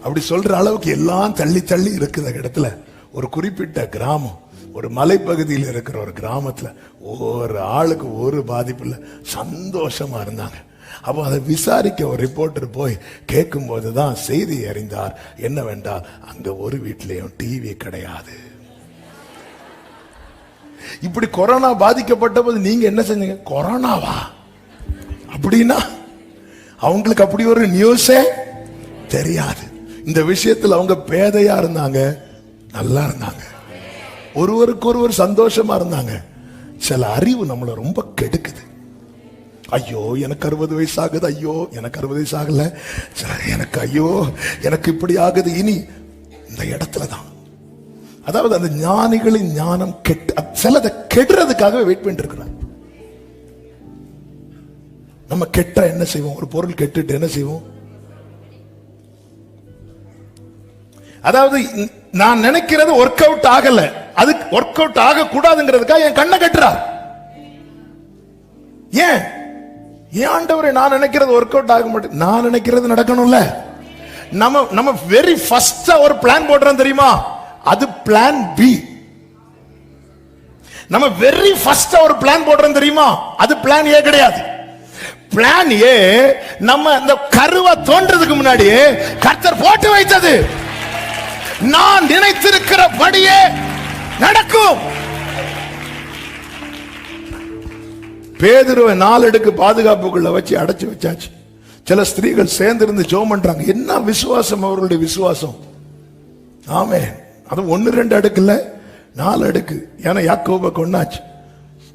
அப்படி சொல்ற அளவுக்கு எல்லாம் தள்ளி தள்ளி இருக்கிற இடத்துல ஒரு குறிப்பிட்ட கிராமம், ஒரு மலைப்பகுதியில் இருக்கிற ஒரு கிராமத்துல ஒரு ஆளுக்கு ஒரு பாதிப்பு இல்லை, சந்தோஷமா இருந்தாங்க. அப்போ அதை விசாரிக்க ஒரு ரிப்போர்ட்டர் போய் கேட்கும் போதுதான் செய்தி அறிந்தார். என்னவென்றால் அங்க ஒரு வீட்டிலையும் டிவி கிடையாது. இப்படி கொரோனா பாதிக்கப்பட்ட போது நீங்க என்ன செஞ்சீங்க? கொரோனாவா அப்படின்னா அவங்களுக்கு அப்படி ஒரு நியூஸே தெரியாது. இந்த விஷயத்தில் அவங்க பேதையா இருந்தாங்க, நல்லா இருந்தாங்க, ஒருவருக்கு ஒருவர் சந்தோஷமா இருந்தாங்க. சில அறிவு நம்மளை ரொம்ப கெடுக்குது. ஐயோ எனக்கு 60 வயசு ஆகுது, ஐயோ எனக்கு 60 வயசு ஆகல, எனக்கு ஐயோ எனக்கு இப்படி ஆகுது. இனி இந்த இடத்துல தான், அதாவது அந்த ஞானிகளின் ஞானம் சிலதை கெடுறதுக்காக வெயிட் பண்ணிட்டு இருக்கிறாங்க. நம்ம கெட்டா என்ன செய்வோம்? ஒரு பொருள் கெட்டுட்டு என்ன செய்வோம்? அதாவது நான் நினைக்கிறது ஒர்க் அவுட் ஆகல, அது ஒர்க் அவுட் ஆக கூடாதுங்கிறதுக்காக என் கண்ணை கட்டுறார். ஏன் ஆண்டவரே, நான் நினைக்கிறது ஒர்க் அவுட் ஆக மாட்டேன், நான் நினைக்கிறது நடக்கணும்ல. நம்ம வெரி ஃபர்ஸ்ட் ஒரு பிளான் போடுறோம் தெரியுமா, அது பிளான் பி. நம்ம வெரி ஃபர்ஸ்ட் ஒரு பிளான் போடுறோம் தெரியுமா, அது பிளான் ஏ கிடையாது. பிளான் ஏ நம்ம இந்த கருவை தோன்றதுக்கு முன்னாடியே கர்த்தர் போட்டு வைத்தது. நான் நினைத்திருக்கிறபடியே நடக்கும். பேதுருவை 4 அடுக்கு பாதுகாப்புக்குள்ள வச்சு அடைச்சு வச்சாச்சு. சில ஸ்திரீகள் சேர்ந்து இருந்து ஜெபம் பண்றாங்க. என்ன விசுவாசம் அவர்களுடைய விசுவாசம்! ஆமென். அது 1-2 அடுக்கு இல்ல, 4 அடுக்கு. ஏன்னா யாக்கோபை கொன்னாச்சு.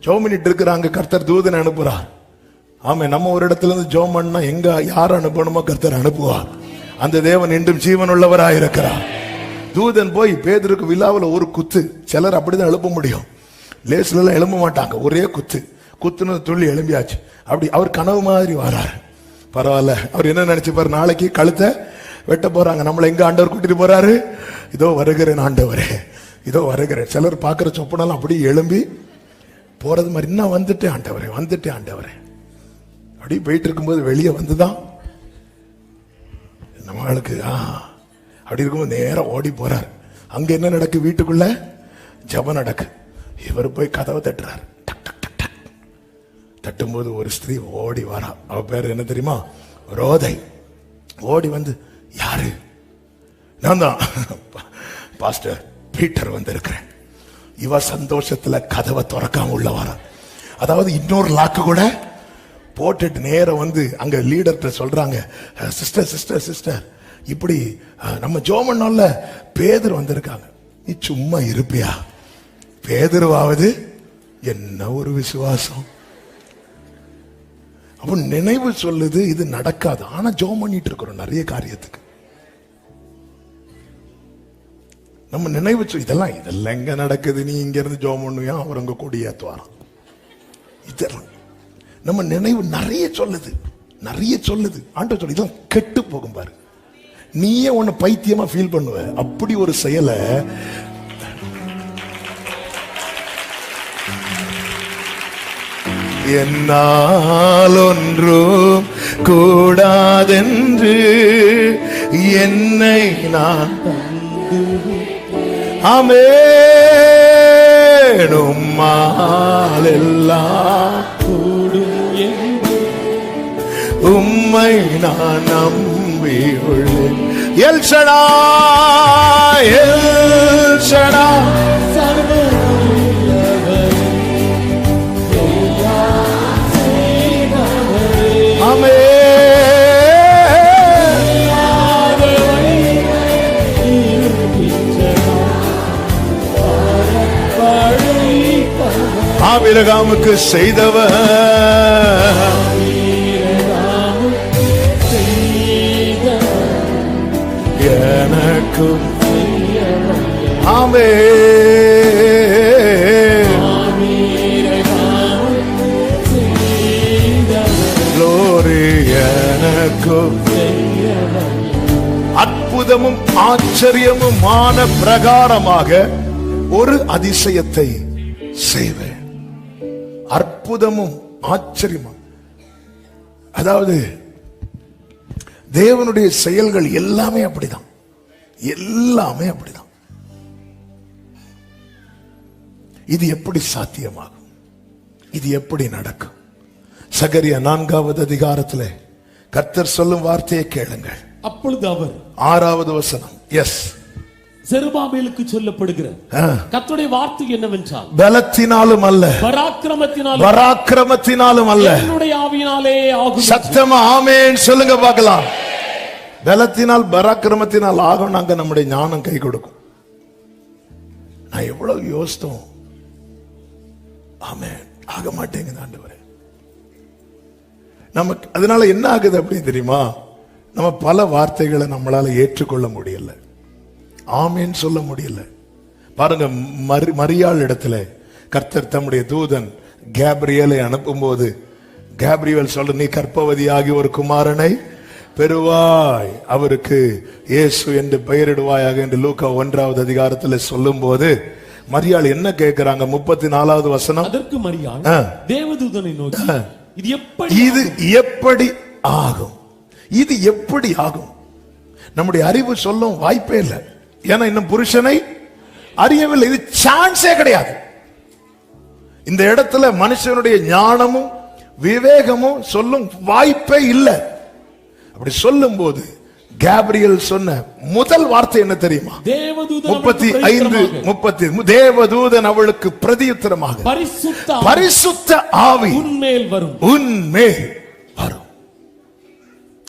ஜெபம் பண்ணிட்டு இருக்கிறாங்க, கர்த்தர் தூதனை அனுப்புறார். ஆமே, நம்ம ஒரு இடத்துல இருந்து ஜெபம் பண்ணா எங்க யார் அனுப்பணுமோ கர்த்தர் அனுப்புவார். அந்த தேவன் இன்றும் ஜீவன் உள்ளவராய் இருக்கிறார். தூதன் போய் பேதுருக்கு விழாவில் ஒரு குத்து. சிலர் அப்படிதான் எழுப்ப முடியும், லேஸ்ல எல்லாம் எழும்ப மாட்டாங்க. ஒரே குத்துன்னு துள்ளி எழும்பியாச்சு. அப்படி அவர் கனவு மாதிரி வராரு. பரவாயில்ல, அவர் என்ன நினைச்சு பாரு, நாளைக்கு கழுத்தை வெட்ட போறாங்க, நம்மளை எங்க ஆண்டவர் கூட்டிட்டு போறாரு? இதோ வருகிறேன் ஆண்டவரே, இதோ வருகிறேன். சிலர் பாக்குற சொப்பனெல்லாம் அப்படி எழும்பி போறது மாதிரி, இன்னும் வந்துட்டேன் ஆண்டவரே, வந்துட்டேன் ஆண்டவரே. அப்படி போயிட்டு இருக்கும்போது வெளியே வந்துதான் நம்மளுக்கு அப்படி இருக்கும்போது நேரம் ஓடி போறார். அங்க என்ன நடக்கு? வீட்டுக்குள்ள ஜெபம் நடக்கு. இவர் போய் கதவை தட்டுறாரு. தட்டும்போது ஒரு ஸ்திரீ ஓடி வரா. அவ பேர் என்ன தெரியுமா? ரோதை. ஓடி வந்து, யாரு? நான் தான் பாஸ்டர் பீட்டர் வந்திருக்கிறேன். இவ சந்தோஷத்துல கதவை திறக்காம உள்ள வர. அதாவது இன்னொரு லாக்கு கூட போட்டுட்டு நேரம் வந்து அங்க லீடர்கிட்ட சொல்றாங்க, சிஸ்டர் சிஸ்டர் சிஸ்டர், இப்படி நம்ம ஜெபம் பண்ணோம்ல, பேதுரு வந்திருக்காங்க. நீ சும்மா இருப்பியா? பேதுருவாவது என்ன ஒரு விசுவாசம்! அப்ப நினைவு சொல்லுது இது நடக்காது. ஆனா ஜெபம் பண்ணிட்டு இருக்கிறோம் நிறைய காரியத்துக்கு. நம்ம நினைவு இதெல்லாம் எங்க நடக்குது? நீ இங்க இருந்து ஜெபம் பண்ணுவியா, அவர் அங்க கொடியேத்துவாராம். இதெல்லாம் நம்ம நினைவு நிறைய சொல்லுது, நிறைய சொல்லுது. ஆண்டவர் சொல்லு, இதெல்லாம் கெட்டு போகும் பாரு. நீயே ஒன்னு பைத்தியமா ஃபீல் பண்ணுவ. அப்படி ஒரு செயலை என்னால் ஒன்றும் கூடாதென்று என்னை நான் ஆமென் உம்மால் எல்லாம் உம்மை நான் நம்பி உள்ளேன். எல் ஷடாய், எல் ஷடாய், ஆபிரகாமுக்கு செய்தவர் எனக்கும் எனக்கும் அற்புதமும் ஆச்சரியமுமான பிரகாரமாக ஒரு அதிசயத்தை செய்வேன். அற்புதமும் ஆச்சரியமும், அதாவது தேவனுடைய செயல்கள் எல்லாமே அப்படிதான், எல்லாமே அப்படிதான். இது எப்படி சாத்தியமாகும்? இது எப்படி நடக்கும்? சகரியா 4வது அதிகாரத்திலே கர்த்தர் சொல்லும் வார்த்தையை கேளுங்கள். அப்பொழுது அவர் 6வது வசனம், எஸ், செருபாபேலுக்கு சொல்லப்படுகிற கர்த்தருடைய வார்த்தை என்னவென்றால், பலத்தினாலும் அல்ல, பராக்கிரமத்தினாலும் அல்ல, என்னுடைய ஆவியினாலே ஆகும். சத்தமா ஆமென் சொல்லுங்க பார்க்கலாம். பலத்தினால் பராக்கிரமத்தினால் ஆகும். நாங்க நம்முடைய ஞானம் கை கொடுக்கும். நான் எவ்வளவு யோசித்தோம், ஆமென் ஆக மாட்டேங்குது ஆண்டவரே. நமக்கு அதனால என்ன ஆகுது அப்படின்னு தெரியுமா? நம்ம பல வார்த்தைகளை நம்மளால ஏற்றுக்கொள்ள முடியல, ஆமேன் சொல்ல முடியல. பாருங்க, மரியாள் இடத்துல கர்த்தர் தம்முடைய தூதன் கேப்ரியலை அனுப்பும் போது கேப்ரியல் சொல்ற, நீ கர்ப்பவதியாகி ஒரு குமாரனை பெறுவாய், அவருக்கு இயேசு என்று பெயரிடுவாயாக என்று லூக்கா 1வது அதிகாரத்தில் சொல்லும் போது மரியாள் என்ன கேட்கிறாங்க? 34வது வசனம். அதற்கு மரியாள் தேவதூதனை நோக்கி, இது எப்படி ஆகும்? இது எப்படி ஆகும்? நம்முடைய அறிவு சொல்லும் வாய்ப்பே இல்லை. ஏன்னா இன்னும் புருஷனை அறியவில்லை. இது சான்ஸே கிடையாது. இந்த இடத்துல மனுஷனுடைய ஞானமும் விவேகமும் சொல்லும் வாய்ப்பே இல்லை. அப்படி சொல்லும் போது கேப்ரியல் சொன்ன முதல் வார்த்தை என்ன தெரியுமா? 35:30 தேவதூதன் அவளுக்கு பிரதியுத்தரமாக, பரிசுத்த ஆவி உன்மேல் வரும்.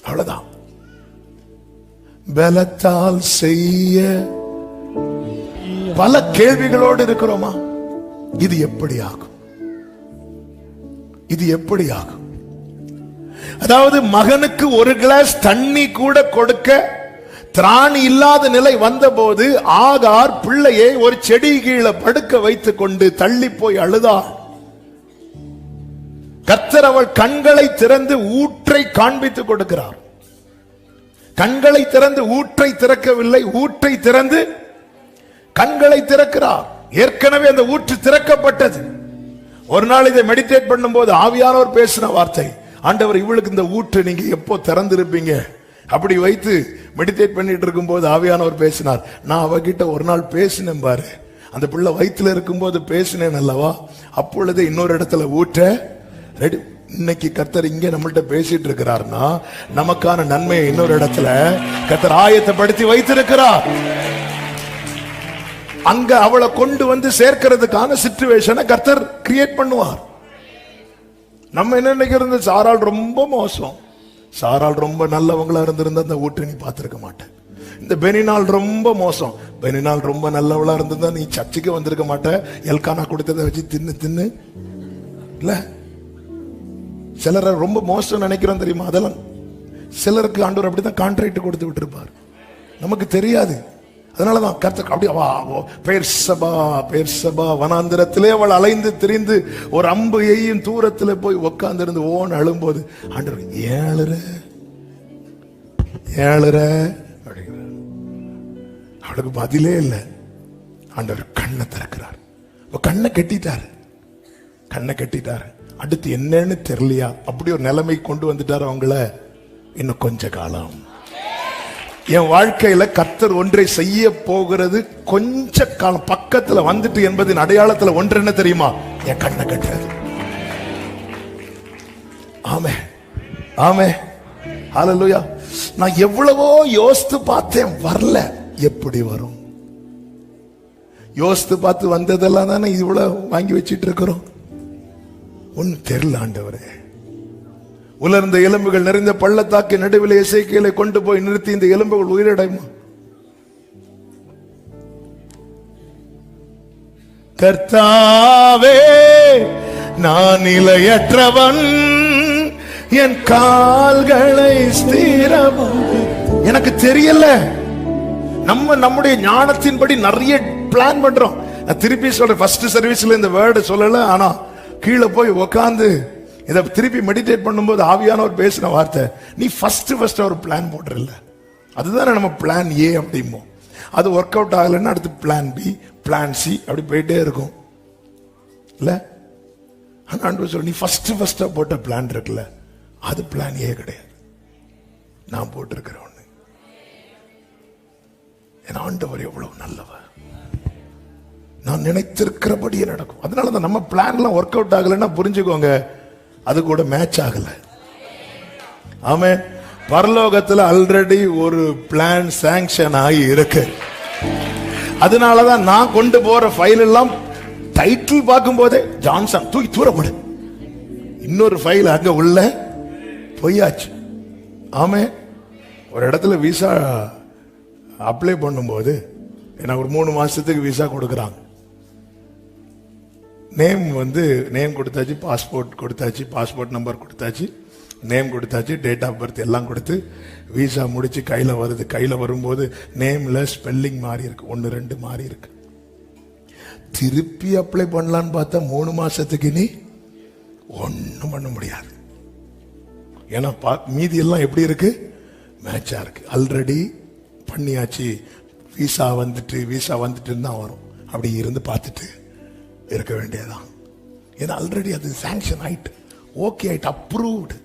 அவ்வளவுதான். பலத்தால் செய்ய பல கேள்விகளோடு இருக்கிறோமா? இது எப்படி ஆகும்? இது எப்படி ஆகும்? அதாவது மகனுக்கு ஒரு கிளாஸ் தண்ணி கூட கொடுக்க திராணி இல்லாத நிலை வந்தபோது ஆகார் பிள்ளையை ஒரு செடி கீழே படுக்க வைத்துக் கொண்டு தள்ளி போய் அழுதாள். கர்த்தர் அவள் கண்களை திறந்து ஊற்றை காண்பித்துக் கொடுக்கிறார். கண்களை திறந்து ஊற்றை திறக்கவில்லை, ஊற்றை திறந்து கண்களை திறக்கிறார். ஏற்கனவே அந்த ஊற்று திறக்கப்பட்டது. ஒரு நாள் இதை மெடிடேட் பண்ணும் போது ஆவியானவர் பேசின வார்த்தை, ஆண்டவர் இவளுக்கு இந்த ஊற்று நீங்க எப்போ திறந்திருப்பீங்க? அப்படி வைத்து மெடிடேட் பண்ணிட்டு இருக்கும் போது ஆவியானவர் பேசினார். நான் அவகிட்ட ஒரு நாள் பேசினேன் பாரு, அந்த பிள்ளை வயிற்றுல இருக்கும் போது பேசினேன் அல்லவா, அப்பொழுது இன்னொரு இடத்துல ஊற்ற ரெடி. இன்னைக்கு கர்த்தர் இங்க நம்மள்ட்ட பேசிட்டு இருக்கிறார்னா நமக்கான நன்மையை இன்னொரு இடத்துல கர்த்தர் ஆயத்தப்படுத்தி வைத்திருக்கிறார். அங்க அவளை கொண்டு வந்து சேர்க்கிறதுக்கான சிச்சுவேஷனை கர்த்தர் கிரியேட் பண்ணுவார். நம்ம என்ன நினைக்கிறது? சாராள் ரொம்ப மோசம், சாராள் ரொம்ப நல்லவங்களா இருந்திருந்தா அந்த ஊற்றை நீ பார்த்திருக்க மாட்டேன். இந்த பெனினால் ரொம்ப மோசம், பெனினால் ரொம்ப நல்லவளா இருந்திருந்தா நீ சர்ச்சுக்கு வந்திருக்க மாட்ட. எல்கானா கொடுத்ததை வச்சு தின்னு இல்ல. சிலரை ரொம்ப மோசம் நினைக்கிறோம் தெரியுமா? அதெல்லாம் சிலருக்கு ஆண்டவர் அப்படிதான் கான்ட்ராக்ட் கொடுத்து விட்டு இருப்பார், நமக்கு தெரியாது. அதனாலதான் கர்த்தர் அப்படியே பெயர்சபா வனாந்திரத்திலே அவள் அலைந்து திரிந்து ஒரு அம்பு எய்யும் தூரத்துல போய் உட்கார்ந்து இருந்து ஓன் அழும்போது ஆண்டவர் ஏழுற அப்படிங்கிறார். அவளுக்கு பதிலே இல்லை. ஆண்டவர் கண்ணை திறக்கிறார். கண்ணை கட்டிட்டாரு. அடுத்து என்னன்னு தெரியலையா, அப்படி ஒரு நிலைமை கொண்டு வந்துட்டாரு அவங்கள. இன்னும் கொஞ்ச காலம் என் வாழ்க்கையில கர்த்தர் ஒன்றை செய்ய போகிறது கொஞ்ச காலம் பக்கத்துல வந்துட்டு என்பதின் அடையாளத்துல ஒன்று என்ன தெரியுமா? என் கண்ணை கட்டுறது. ஆமே ஹல்லேலூயா. நான் எவ்வளவோ யோசித்து பார்த்தேன், வரல. எப்படி வரும்? யோசித்து பார்த்து வந்ததெல்லாம் தானே இவ்வளவு வாங்கி வச்சிட்டு இருக்கிறோம். ஒன்னு தெரியல ஆண்டவரே. உலர்ந்த எலும்புகள் நிறைந்த பள்ளத்தாக்கு நடுவில் எசேக்கியேலை கொண்டு போய் நிறுத்தி இந்த எலும்புகள் உயிரடையுமா? கர்த்தாவே நான் நிலையற்றவன், என் கால்களை ஸ்திரமாக்கு. எனக்கு தெரியல. நம்முடைய ஞானத்தின்படி நிறைய பிளான் பண்றோம். நான் திருப்பி சொல்றேன், ஃபர்ஸ்ட் சர்வீஸ்ல இந்த வேர்டு சொல்லல, ஆனா கீழே போய் உக்காந்து இதை திருப்பி மெடிடேட் பண்ணும்போது ஆவியானவர் பேசின வார்த்தை, நீ ஃபர்ஸ்ட் ஒரு பிளான் போடுறல, அதுதானே நம்ம பிளான் ஏ அப்படிமோ. அது ஒர்க் அவுட் ஆகலைன்னா அடுத்து பிளான் பி, பிளான் சி, அப்படி போயிட்டே இருக்கும் இல்ல. ஆண்டவர் சொல்ல, நீ ஃபர்ஸ்ட் போட்ட பிளான் இருக்குல்ல, அது பிளான் ஏ கிடையாது, நான் போட்டிருக்கிற ஒண்ணு. என் ஆண்டவர் எவ்வளவு நல்லவர், நான் நினைத்திருக்கிறபடியே நடக்கும். அதனாலதான் நம்ம பிளான்லாம் ஒர்க் அவுட் ஆகலைன்னா புரிஞ்சுக்கோங்க, அது கூட மேட்ச் ஆகல. ஆமே. பரலோகத்துல ஆல்ரெடி ஒரு பிளான் சாங்ஷன் ஆகி இருக்கு. அதனாலதான் நான் கொண்டு போற ஃபைல் எல்லாம் டைட்டில் பார்க்கும் போதே ஜான்சன் தூக்கி தூரப்படு, இன்னொரு ஃபைல் அங்க உள்ள பொய்யாச்சு. ஆமே. ஒரு இடத்துல விசா அப்ளை பண்ணும்போது எனக்கு ஒரு 3 மாசத்துக்கு விசா கொடுக்குறாங்க. நேம் கொடுத்தாச்சு, பாஸ்போர்ட் கொடுத்தாச்சு, பாஸ்போர்ட் நம்பர் கொடுத்தாச்சு, நேம் கொடுத்தாச்சு, டேட் ஆஃப் பர்த் எல்லாம் கொடுத்து விசா முடிச்சு கையில வருது. கையில வரும்போது நேம்ல ஸ்பெல்லிங் மாறி இருக்கு, 1 2 மாறி இருக்கு. திருப்பி அப்ளை பண்ணலான்னு பார்த்தா 3 மாசத்துக்கு நீ ஒண்ணும் பண்ண முடியாது. ஏன்னா மீதி எல்லாம் எப்படி இருக்கு, மேட்சா இருக்கு. ஆல்ரெடி பண்ணியாச்சு, வீசா வந்துட்டு தான் வரும். அப்படி இருந்து பார்த்துட்டு இருக்க வேண்டியதான். ஏன்னா ஆல்ரெடி அது சாங்ஷன் ஆயிட்டு, ஓகே ஆயிட்டு, அப்ரூவ்டு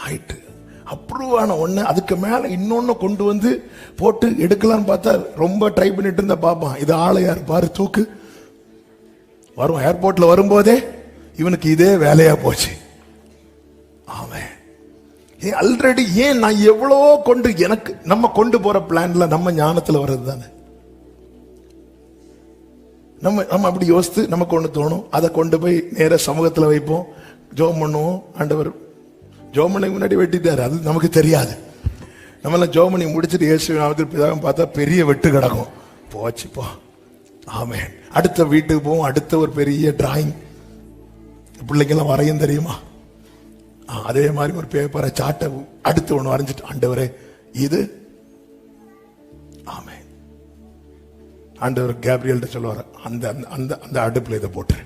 ஆயிட்டு. அப்ரூவ் ஆன ஒண்ணு அதுக்கு மேல இன்னொன்னு கொண்டு வந்து போட்டு எடுக்கலான்னு பார்த்தா ரொம்ப ட்ரை பண்ணிட்டு இருந்த பாப்பான், இது ஆளையார் பாரு தூக்கு வரும். ஏர்போர்ட்ல வரும்போதே இவனுக்கு இதே வேலையா போச்சு. ஆமென். ஆல்ரெடி ஏன் நான் எவ்வளவோ கொண்டு, எனக்கு நம்ம கொண்டு போற பிளான்ல நம்ம ஞானத்துல வர்றது தானே. நம்ம அப்படி யோசித்து நமக்கு ஒண்ணு தோணும், அதை கொண்டு போய் நேர சமூகத்துல வைப்போம், ஜெபம் பண்ணுவோம். ஆண்டவர் ஜோமனை முன்னாடி வெட்டிட்டாரு, அது நமக்கு தெரியாது. நம்மளாம் ஜோமனை முடிச்சுட்டு இயேசுவின் நாமத்தில் பிதாவை பார்த்தா பெரிய வெட்டு கிடக்கும், போச்சு போ. ஆமென். அடுத்த வீட்டுக்கு போவோம், அடுத்த ஒரு பெரிய டிராயிங், பிள்ளைங்கெல்லாம் வரையும் தெரியுமா, அதே மாதிரி ஒரு பேப்பரை சாட்டை அடுத்து ஒன்று வரைஞ்சிட்டு, ஆண்டவரே இது. ஆமென். ஆண்டவர் கேப்ரியல்ட்ட சொல்லுவார், அந்த அந்த அந்த அடுப்புல இதை போட்டுரு,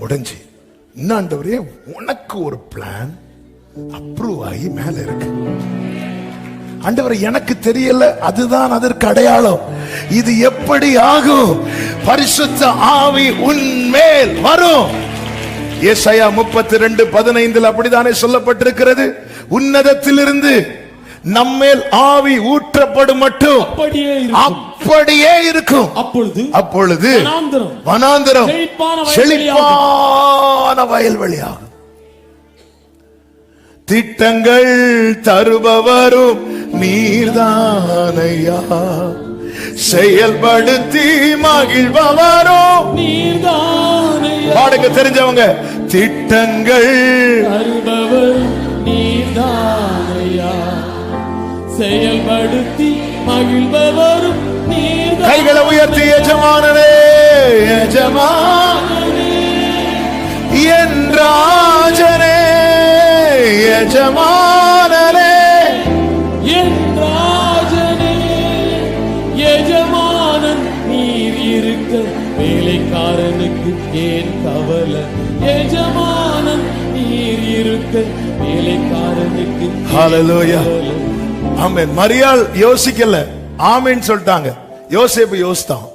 முடிஞ்சு. இன்னும் ஆண்டவரே உனக்கு ஒரு பிளான் அப்ரூவ் ஆகி மேல இருக்கு. ஆண்டவர் எனக்கு தெரியல, அதுதான் அதற்கு அடையாளம். இது எப்படி ஆகும்? பரிசுத்த ஆவி உன்மேல் வரும். ஏசாயா 32:15 அப்படித்தானே சொல்லப்பட்டிருக்கிறது. உன்னதத்திலிருந்து நம்மேல் ஆவி ஊற்றப்படும் மட்டும் அப்படியே இருக்கும். அப்பொழுது வனாந்தரம் செழிப்பான வயல்வெளியாகும். திட்டங்கள் தருபவரும் நீர்தானையா, செயல்படுத்தி மகிழ்பவரும் நீர்தானையா. பாடுங்க தெரிஞ்சவங்க. திட்டங்கள் தருபவர் நீர்தானையா, செயல்படுத்தி மகிழ்பவரும் நீர்தானையா. கைகளை உயர்த்தி எஜமானனே எஜமானனே என் ராஜனே எஜமானனே என் ராஜனே எஜமானன் நீர் இருக்க வேலைக்காரனுக்கு ஏன் கவலை, எஜமானன் நீர் இருக்க வேலைக்காரனுக்கு. ஹல்லேலூயா. ஆமென். மரியாள் யோசிக்கல, ஆமென் சொல்லிட்டாங்க. யோசேப்பு யோசித்தான்.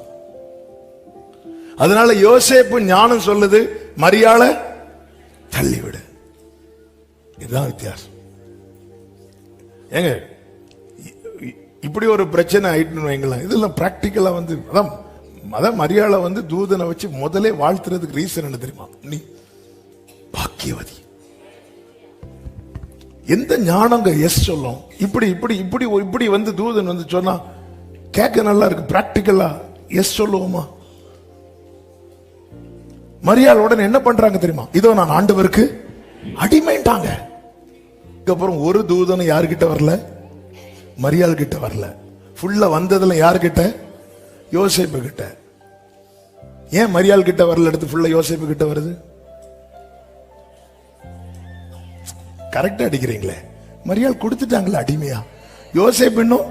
அதனால யோசேப்பு ஞானம் சொல்லுது, மரியாளை தள்ளிவிடு. இதுதான் வித்தியாசம். ஏங்க இப்படி ஒரு பிரச்சனை ஆயிட்டுன்னு வைங்களேன், இதெல்லாம் பிராக்டிக்கலா வந்து அதான் மரியாதை வந்து தூதனை வச்சு முதலே வாழ்த்துறதுக்கு ரீசன் என்ன தெரியுமா? நீ பாக்கியவதி. எந்த ஞானங்க எஸ் சொல்லும்? இப்படி இப்படி இப்படி இப்படி வந்து தூதன் வந்து சொன்னா கேட்க நல்லா இருக்கு. பிராக்டிக்கலா எஸ் சொல்லுவோமா? மரியாள் உடனே என்ன பண்றாங்க தெரியுமா? இதோ நான் ஆண்டவருக்கு அடிமைட்டாங்க. அப்புறம் ஒரு தூதனும் யாருக்கிட்ட வரல, மரியாள் கிட்ட வரல. ஃபுல்லா வந்ததுல யாருக்கிட்ட? யோசேப்பு கிட்ட. ஏன் மரியாள் கிட்ட வரல, எடுத்து ஃபுல்லா யோசேப்பு கிட்ட வருது? கரெக்டா அடிக்கிறீங்களே. மரியாள் கொடுத்துட்டாங்களே அடிமையா, யோசேப்பு இன்னும்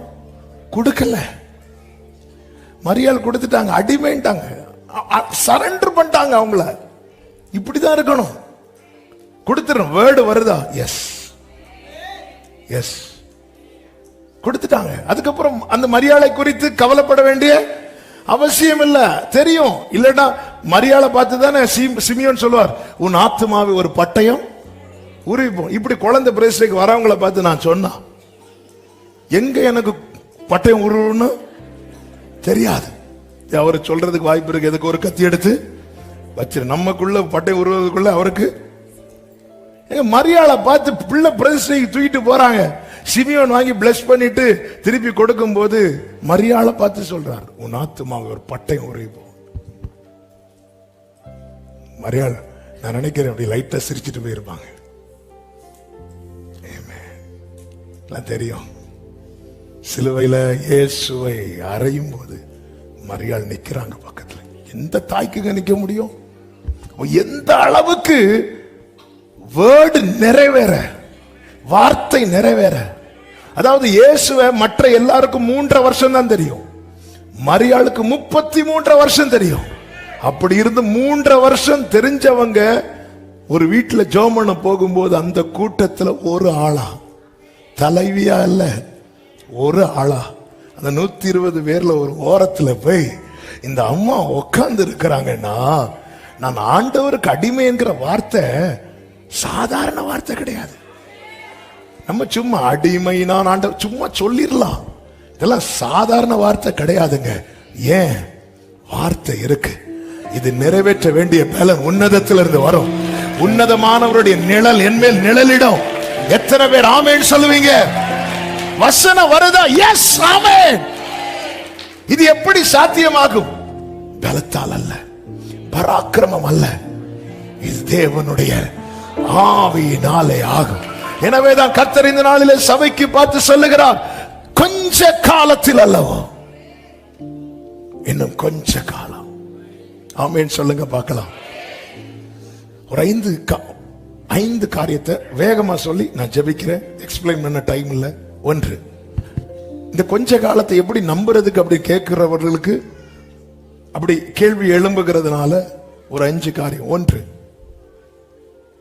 கொடுக்கல. மரியாள் கொடுத்துட்டாங்க, அடிமைட்டாங்க, சரண்டர் பண்ணிட்டாங்க அவங்கள. இப்படிதான் இருக்கணும். கொடுத்துறோம். வேர்டு வருதா? எஸ் எஸ் கொடுத்துட்டாங்க. அதுக்கப்புறம் அந்த மரியாதை குறித்து கவலைப்பட வேண்டிய அவசியம் இல்ல. தெரியும் இல்லடா, மரியாதை பார்த்து தானே சிமியோன் சொல்லுவார், உன் ஆத்துமாவை ஒரு பட்டயம் உருவிப்போம். இப்படி குழந்தை பிரேசிலுக்கு வரவங்களை பார்த்து நான் சொன்னா, எங்க எனக்கு பட்டயம் உருவுன்னு தெரியாது. அவரு சொல்றதுக்கு வாய்ப்பு இருக்கு. எதுக்கு ஒரு கத்தி எடுத்து வச்சிரு, நமக்குள்ள பட்டயம் உருவதுக்குள்ள அவருக்கு. மரியாதை பார்த்து பிள்ளை பிரதிஷ்டைக்கு தூக்கிட்டு போறாங்க. சிமியோன் வாங்கி பிளஸ் பண்ணிட்டு திருப்பி கொடுக்கும் போது மரியாதை பார்த்து சொல்றார், உன் ஆத்துமாவை ஒரு பட்டயம் உருவிப்போம். மரியாதை நான் நினைக்கிறேன் அப்படி லைட்டா சிரிச்சிட்டு போயிருப்பாங்க. தெரியும். சிலுவையில இயேசுவை அறையும் போது மரியாள் நிக்கிறாங்க பக்கத்துல. எந்த தாய்க்குங்க நிக்க முடியும்? எந்த அளவுக்கு வேர்டு நிறைவேற, வார்த்தை நிறைவேற. அதாவது இயேசுவை மற்ற எல்லாருக்கும் 3.5 வருஷம் தான் தெரியும், மரியாளுக்கு 33 வருஷம் தெரியும். அப்படி இருந்து 3.5 வருஷம் தெரிஞ்சவங்க ஒரு வீட்டுல ஜெபம் பண்ண போகும்போது அந்த கூட்டத்துல ஒரு ஆளா, தலைவியா இல்ல, ஒரு ஆளா அந்த 120 பேர்ல ஒரு ஓரத்துல போய் இந்த அம்மா உட்கார்ந்து இருக்கிறாங்கன்னா, நான் ஆண்டவருக்கு அடிமை என்கிற வார்த்தை சாதாரண வார்த்தை கிடையாது. நம்ம சும்மா அடிமை நான் ஆண்டவர் சும்மா சொல்லிடலாம், இதெல்லாம் சாதாரண வார்த்தை கிடையாதுங்க. ஏன்? வார்த்தை இருக்கு. இது நிறைவேற்ற வேண்டிய பலன் உன்னதத்திலிருந்து வரும். உன்னதமானவருடைய நிழல் என்மேல் நிழலிடும். எத்தனை பேர் ஆமென் சொல்லுவீங்க? வசனம் வருதா? எஸ், ஆமென். இது எப்படி சாத்தியமாகும்? பலத்தால் அல்ல, பராக்கிரமம் அல்ல, இது தேவனுடைய ஆவியினாலே ஆகும். எனவேதான் கர்த்தர் இந்த நாளிலே சபைக்கு பார்த்து சொல்லுகிறார், கொஞ்ச காலத்தில் அல்லவோ, இன்னும் கொஞ்ச காலம். ஆமென் சொல்லுங்க பார்க்கலாம். ஒரு 5 காரியத்தை வேகமா சொல்லி நான் ஜெபிக்கிறேன். எக்ஸ்பிளைன் பண்ண டைம் இல்ல. 1, இந்த கொஞ்ச காலத்தை எப்படி நம்புறதுக்கு அப்படி கேட்கிறவர்களுக்கு அப்படி கேள்வி எழும்புகிறதுனால ஒரு 5 காரியம். 1,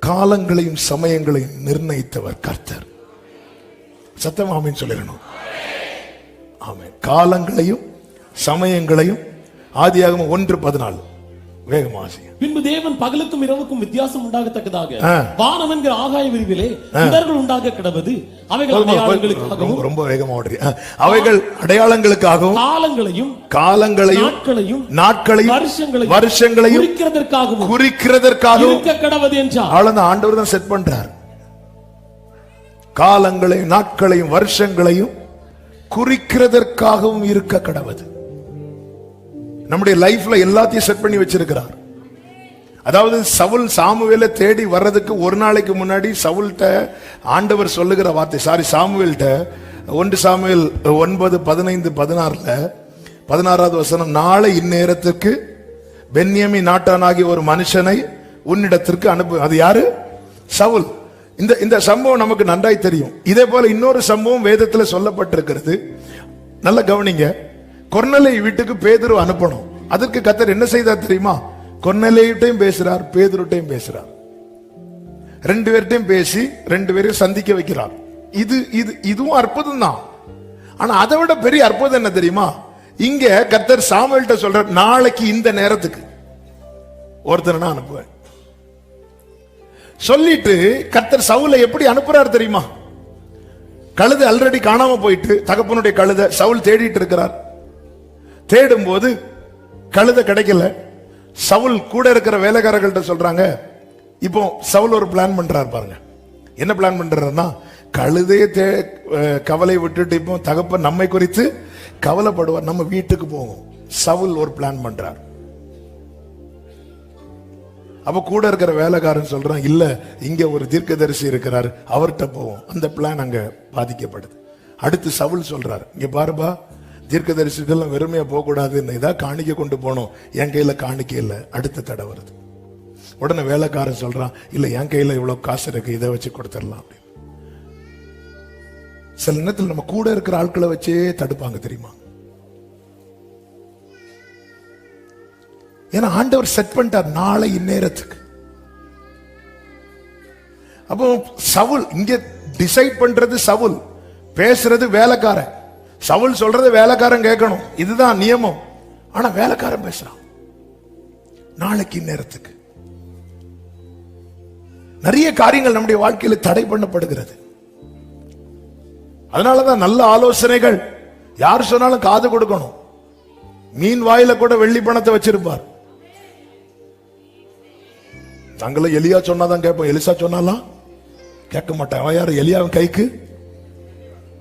காலங்களையும் சமயங்களையும் நிர்ணயித்தவர் கர்த்தர். சத்தம் ஆமென் சொல்லிடணும். ஆமென். காலங்களையும் சமயங்களையும். ஆதியாகமம் 1:14 வேகமா வாசிங்க. பின்பு தேவன் பகலுக்கும் இரவுக்கும் வித்தியாசம் உண்டாகத்தக்கதாக வானம் என்கிற ஆகாய விரிவிலே இடர்கள் உண்டாக கிடவது. அவைகள் அடையாளங்களுக்காகவும். ரொம்ப வேகமா ஓடுறீங்க. அவைகள் அடையாளங்களுக்காகவும் காலங்களையும் நாட்களையும் வருஷங்களையும் குறிக்கிறதற்காகவும் இருக்க கிடவது என்றார். அவ்வளவுதான். ஆண்டவர் தான் செட் பண்றார். காலங்களையும் நாட்களையும் வருஷங்களையும் குறிக்கிறதற்காகவும் இருக்க கடவது. நம்முடைய லைஃப்ல எல்லாத்தையும் செட் பண்ணி வச்சிருக்கிறார். அதாவது சவுல் சாமுவேலை தேடி வர்றதுக்கு ஒரு நாளைக்கு முன்னாடி சவுல்ட்ட ஆண்டவர் சொல்லுகிற வார்த்தை, சாமுவேல்ட்ட 1 சாமுவேல் 9:15-16 16வது வசனம், நாளை இந்நேரத்துக்கு பென்யமீன் நாட்டானாகிய ஒரு மனுஷனை உன்னிடத்திற்கு அனுப்பு. அது யாரு? சவுல். இந்த சம்பவம் நமக்கு நன்றாய் தெரியும். இதே போல இன்னொரு சம்பவம் வேதத்தில் சொல்லப்பட்டிருக்கிறது. நல்ல கவனிங்க. கொர்நேலிய வீட்டுக்கு பேதுரு அனுப்பணும். அதற்கு கர்த்தர் என்ன செய்தார் தெரியுமா? கொர்நேலியிட்டையும் பேசுறார், பேதுருட்டையும் பேசுறார். 2 பேர்ட்டையும் பேசி 2 பேரையும் சந்திக்க வைக்கிறார். இதுவும் அற்புதம் தான். ஆனா அதை விட பெரிய அற்புதம் என்ன தெரியுமா? இங்க கர்த்தர் சாமுவேல்ட்ட சொல்றார், நாளைக்கு இந்த நேரத்துக்கு ஒருத்தர் நான் அனுப்புவேன் சொல்லிட்டு கர்த்தர் சவுலை எப்படி அனுப்புறார் தெரியுமா? கழுதை ஆல்ரெடி காணாம போயிட்டு, தகப்பனுடைய கழுதை சவுல் தேடிட்டு இருக்கிறார். தேடும் போது கழுதை கிடைக்கல. சவுல் கூட இருக்கிற வேலைக்காரர்கள்ட்ட சொல்றாங்க. இப்போ சவுல் ஒரு பிளான் பண்றாரு பாருங்க. என்ன பிளான் பண்றாருன்னா, கழுதையை கவலை விட்டுட்டு இப்போ தகப்பன் நம்மை குறித்து கவலைப்படுவார், நம்ம வீட்டுக்கு போவோம். சவுல் ஒரு பிளான் பண்றார். அப்ப கூட இருக்கிற வேலைக்காரன் சொல்றான், இல்ல இங்க ஒரு தீர்க்கதரிசி இருக்கிறார், அவர்கிட்ட போவோம். அந்த பிளான் அங்க பாதிக்கப்படுது. அடுத்து சவுல் சொல்றாரு, இங்க பாருபா, தீர்க்கதரிசிகள் வெறுமையா போக கூடாது, ஏதாவது காணிக்க கொண்டு போனோம், என் கையில காணிக்க இல்ல. அடுத்த தடை வருது. உடனே வேலைக்காரன் சொல்றான், இல்ல என் கையில இவ்வளவு காசு இருக்கு, இதை வச்சு கொடுத்துடலாம் அப்படின்னு. சில நேரத்தில் நம்ம கூட இருக்கிற ஆட்களை வச்சே தடுப்பாங்க தெரியுமா? ஏன்னா ஆண்டவர் செட் பண்ணிட்டார் நாளை இந்நேரத்துக்கு. அப்போ சவுல் இங்க டிசைட் பண்றது, சவுல் பேசுறது வேலைக்காரன். சவுல் சொல்றது வேலைக்காரன் கேட்கணும், இதுதான் நியமம். ஆனா வேலைக்காரன் பேசுறான் நாளைக்கு இந்நேரத்துக்கு. நிறைய காரியங்கள் நம்முடைய வாழ்க்கையில் தடை பண்ணப்படுகிறது. அதனாலதான் நல்ல ஆலோசனைகள் யார் சொன்னாலும் காது கொடுக்கணும். மீன் வாயில கூட வெள்ளி பணத்தை வச்சிருப்பார். நாங்களும் எலியா சொன்னாதான் கேட்போம், எலிசா சொன்னாலாம் கேட்க மாட்டேன். அவன் யாரு? எலியாவின் கைக்கு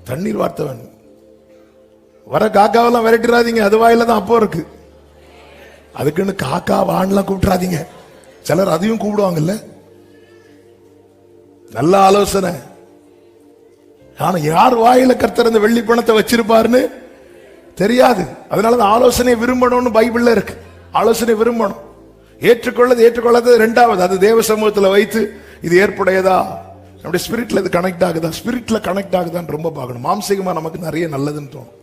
தண்ணீர் வார்த்தவன். வர காக்காவெல்லாம் விரட்டிடாதீங்க, அது வாயில தான் அப்போ இருக்கு. அதுக்குன்னு காக்கா வான்லாம் கூப்பிட்டுறாதீங்க. சிலர் அதையும் கூப்பிடுவாங்கல்ல. நல்ல ஆலோசனை. ஆனா யார் வாயில கர்த்தர் அந்த வெள்ளி பணத்தை வச்சிருப்பாருன்னு தெரியாது. அதனாலதான் ஆலோசனை விரும்பணும்னு பைபிள்ல இருக்கு. ஆலோசனை விரும்பணும். ஏற்றுக்கொள்ளது ரெண்டாவது. அது தேவ சமூகத்துல வைத்து இது ஏற்புடையதா, நம்முடைய ஸ்பிரிட்ல இது கனெக்ட் ஆகுதா, ஸ்பிரிட்ல கனெக்ட் ஆகுதான்னு ரொம்ப பார்க்கணும். மாம்சீகமா நமக்கு நிறைய நல்லதுன்னு தோணும்.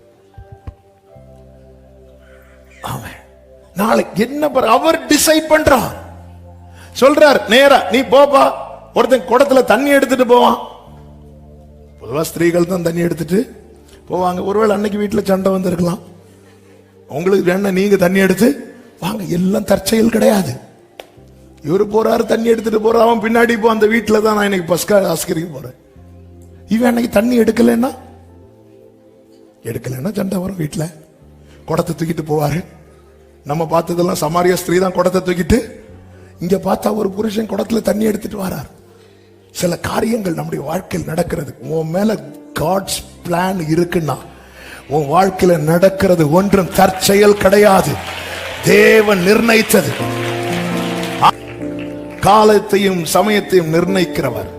நாளைக்கு என்ன அவர் டிசைட் பண்றார். சொல்றார் நேரா, நீ போப்பா. ஒருத்தன் குடத்துல தண்ணி எடுத்துட்டு போவான். பொதுவா ஸ்திரீகள் தான் தண்ணி எடுத்துட்டு போவாங்க. ஒருவேளை அன்னைக்கு வீட்டுல சண்டை வந்திருக்கலாம். உங்களுக்கு வேணா நீங்க தண்ணி எடுத்து வாங்க. எல்லாம் தற்செயல் கிடையாது. இவரு போறாரு, தண்ணி எடுத்துட்டு போறாரு. அவன் பின்னாடி போ, அந்த வீட்டுல தான் நான் இன்னைக்கு பஸ்கா ஆஸ்கரிக்க போறேன். இவன் அன்னைக்கு தண்ணி எடுக்கலன்னா சண்டை வரும் வீட்டுல. குடத்தை தூக்கிட்டு போவாரு. நம்ம பார்த்ததெல்லாம் சமாரியா ஸ்திரீ தான் குடத்தை தூக்கிட்டு. இங்க பார்த்தா ஒரு புருஷன் குடத்துல தண்ணி எடுத்துட்டு வரார். சில காரியங்கள் நம்முடைய வாழ்க்கையில் நடக்கிறது. உன் மேல காட்ஸ் பிளான் இருக்குன்னா உன் வாழ்க்கையில நடக்கிறது ஒன்றும் தற்செயல் கிடையாது. தேவன் நிர்ணயித்தது. காலத்தையும் சமயத்தையும் நிர்ணயிக்கிறவர்,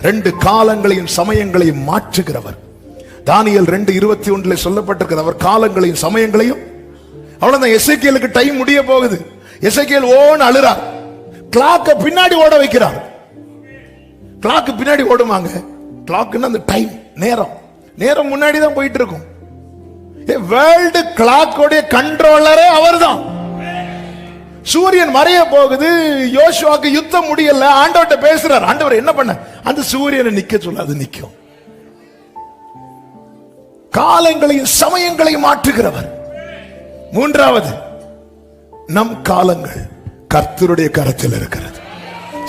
2 காலங்களையும் சமயங்களையும் மாற்றுகிறவர். தானியேல் 2:21 சொல்லப்பட்டிருக்கிறது. அவர் காலங்களையும் சமயங்களையும். அவ்வளவுதான். எசேக்கியேலுக்கு டைம் முடிய போகுது. எசேக்கியேல் ஓன்னு அழுறார். கிளாக்க பின்னாடி ஓட வைக்கிறார். கிளாக்கு பின்னாடி ஓடுவாங்க. கிளாக்னா அந்த டைம், நேரம் முன்னாடி தான் போயிட்டு இருக்கும். வேர்ல்டு கிளாக்கோட கண்ட்ரோலரே அவர்தான். சூரியன் மறைய போகுது. யோசுவாக்கு யுத்தம் முடியல. ஆண்டவர்ட்ட பேசுறார். ஆண்டவர் என்ன பண்ண? அந்த சூரியனை நிக்க சொல்ல, அது நிக்கும். காலங்களையும் சமயங்களையும் மாற்றுகிறவர். 3வது, நம் காலங்கள் கர்த்தருடைய கரத்தில் இருக்கிறது.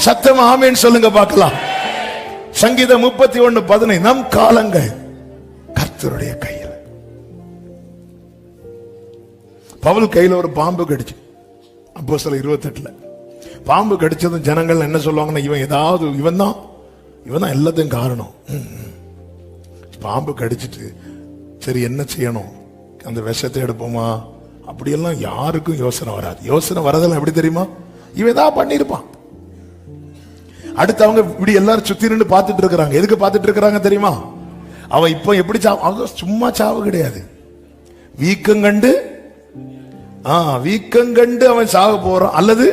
சத்தமா ஆமென் சொல்லுங்க பார்க்கலாம். சங்கீதம் 31:15, நம் காலங்கள் கர்த்தருடைய கையில். பவுல் கையில ஒரு பாம்பு கடிச்சு. அப்போஸ்தலர் 28 பாம்பு கடிச்சதும் ஜனங்கள் என்ன சொல்லுவாங்கன்னா, இவன் தான் எல்லாத்தையும் காரணம். பாம்பு கடிச்சிட்டு சரி என்ன செய்யணும், அந்த விஷத்தை எடுப்போமா, அப்படியெல்லாம் யாருக்கும் யோசனை வராது. யோசனை வரதெல்லாம் எப்படி தெரியுமா? இவன் ஏதாவது பண்ணிருப்பான். அடுத்து அவங்க இப்படி எல்லாரும் சுத்தி நின்று பார்த்துட்டு இருக்கிறாங்க. எதுக்கு பார்த்துட்டு இருக்கிறாங்க தெரியுமா? அவன் இப்ப எப்படி சும்மா சாவு கிடையாது. வீக்கங்கண்டு அவன் சாக போறான், அல்லது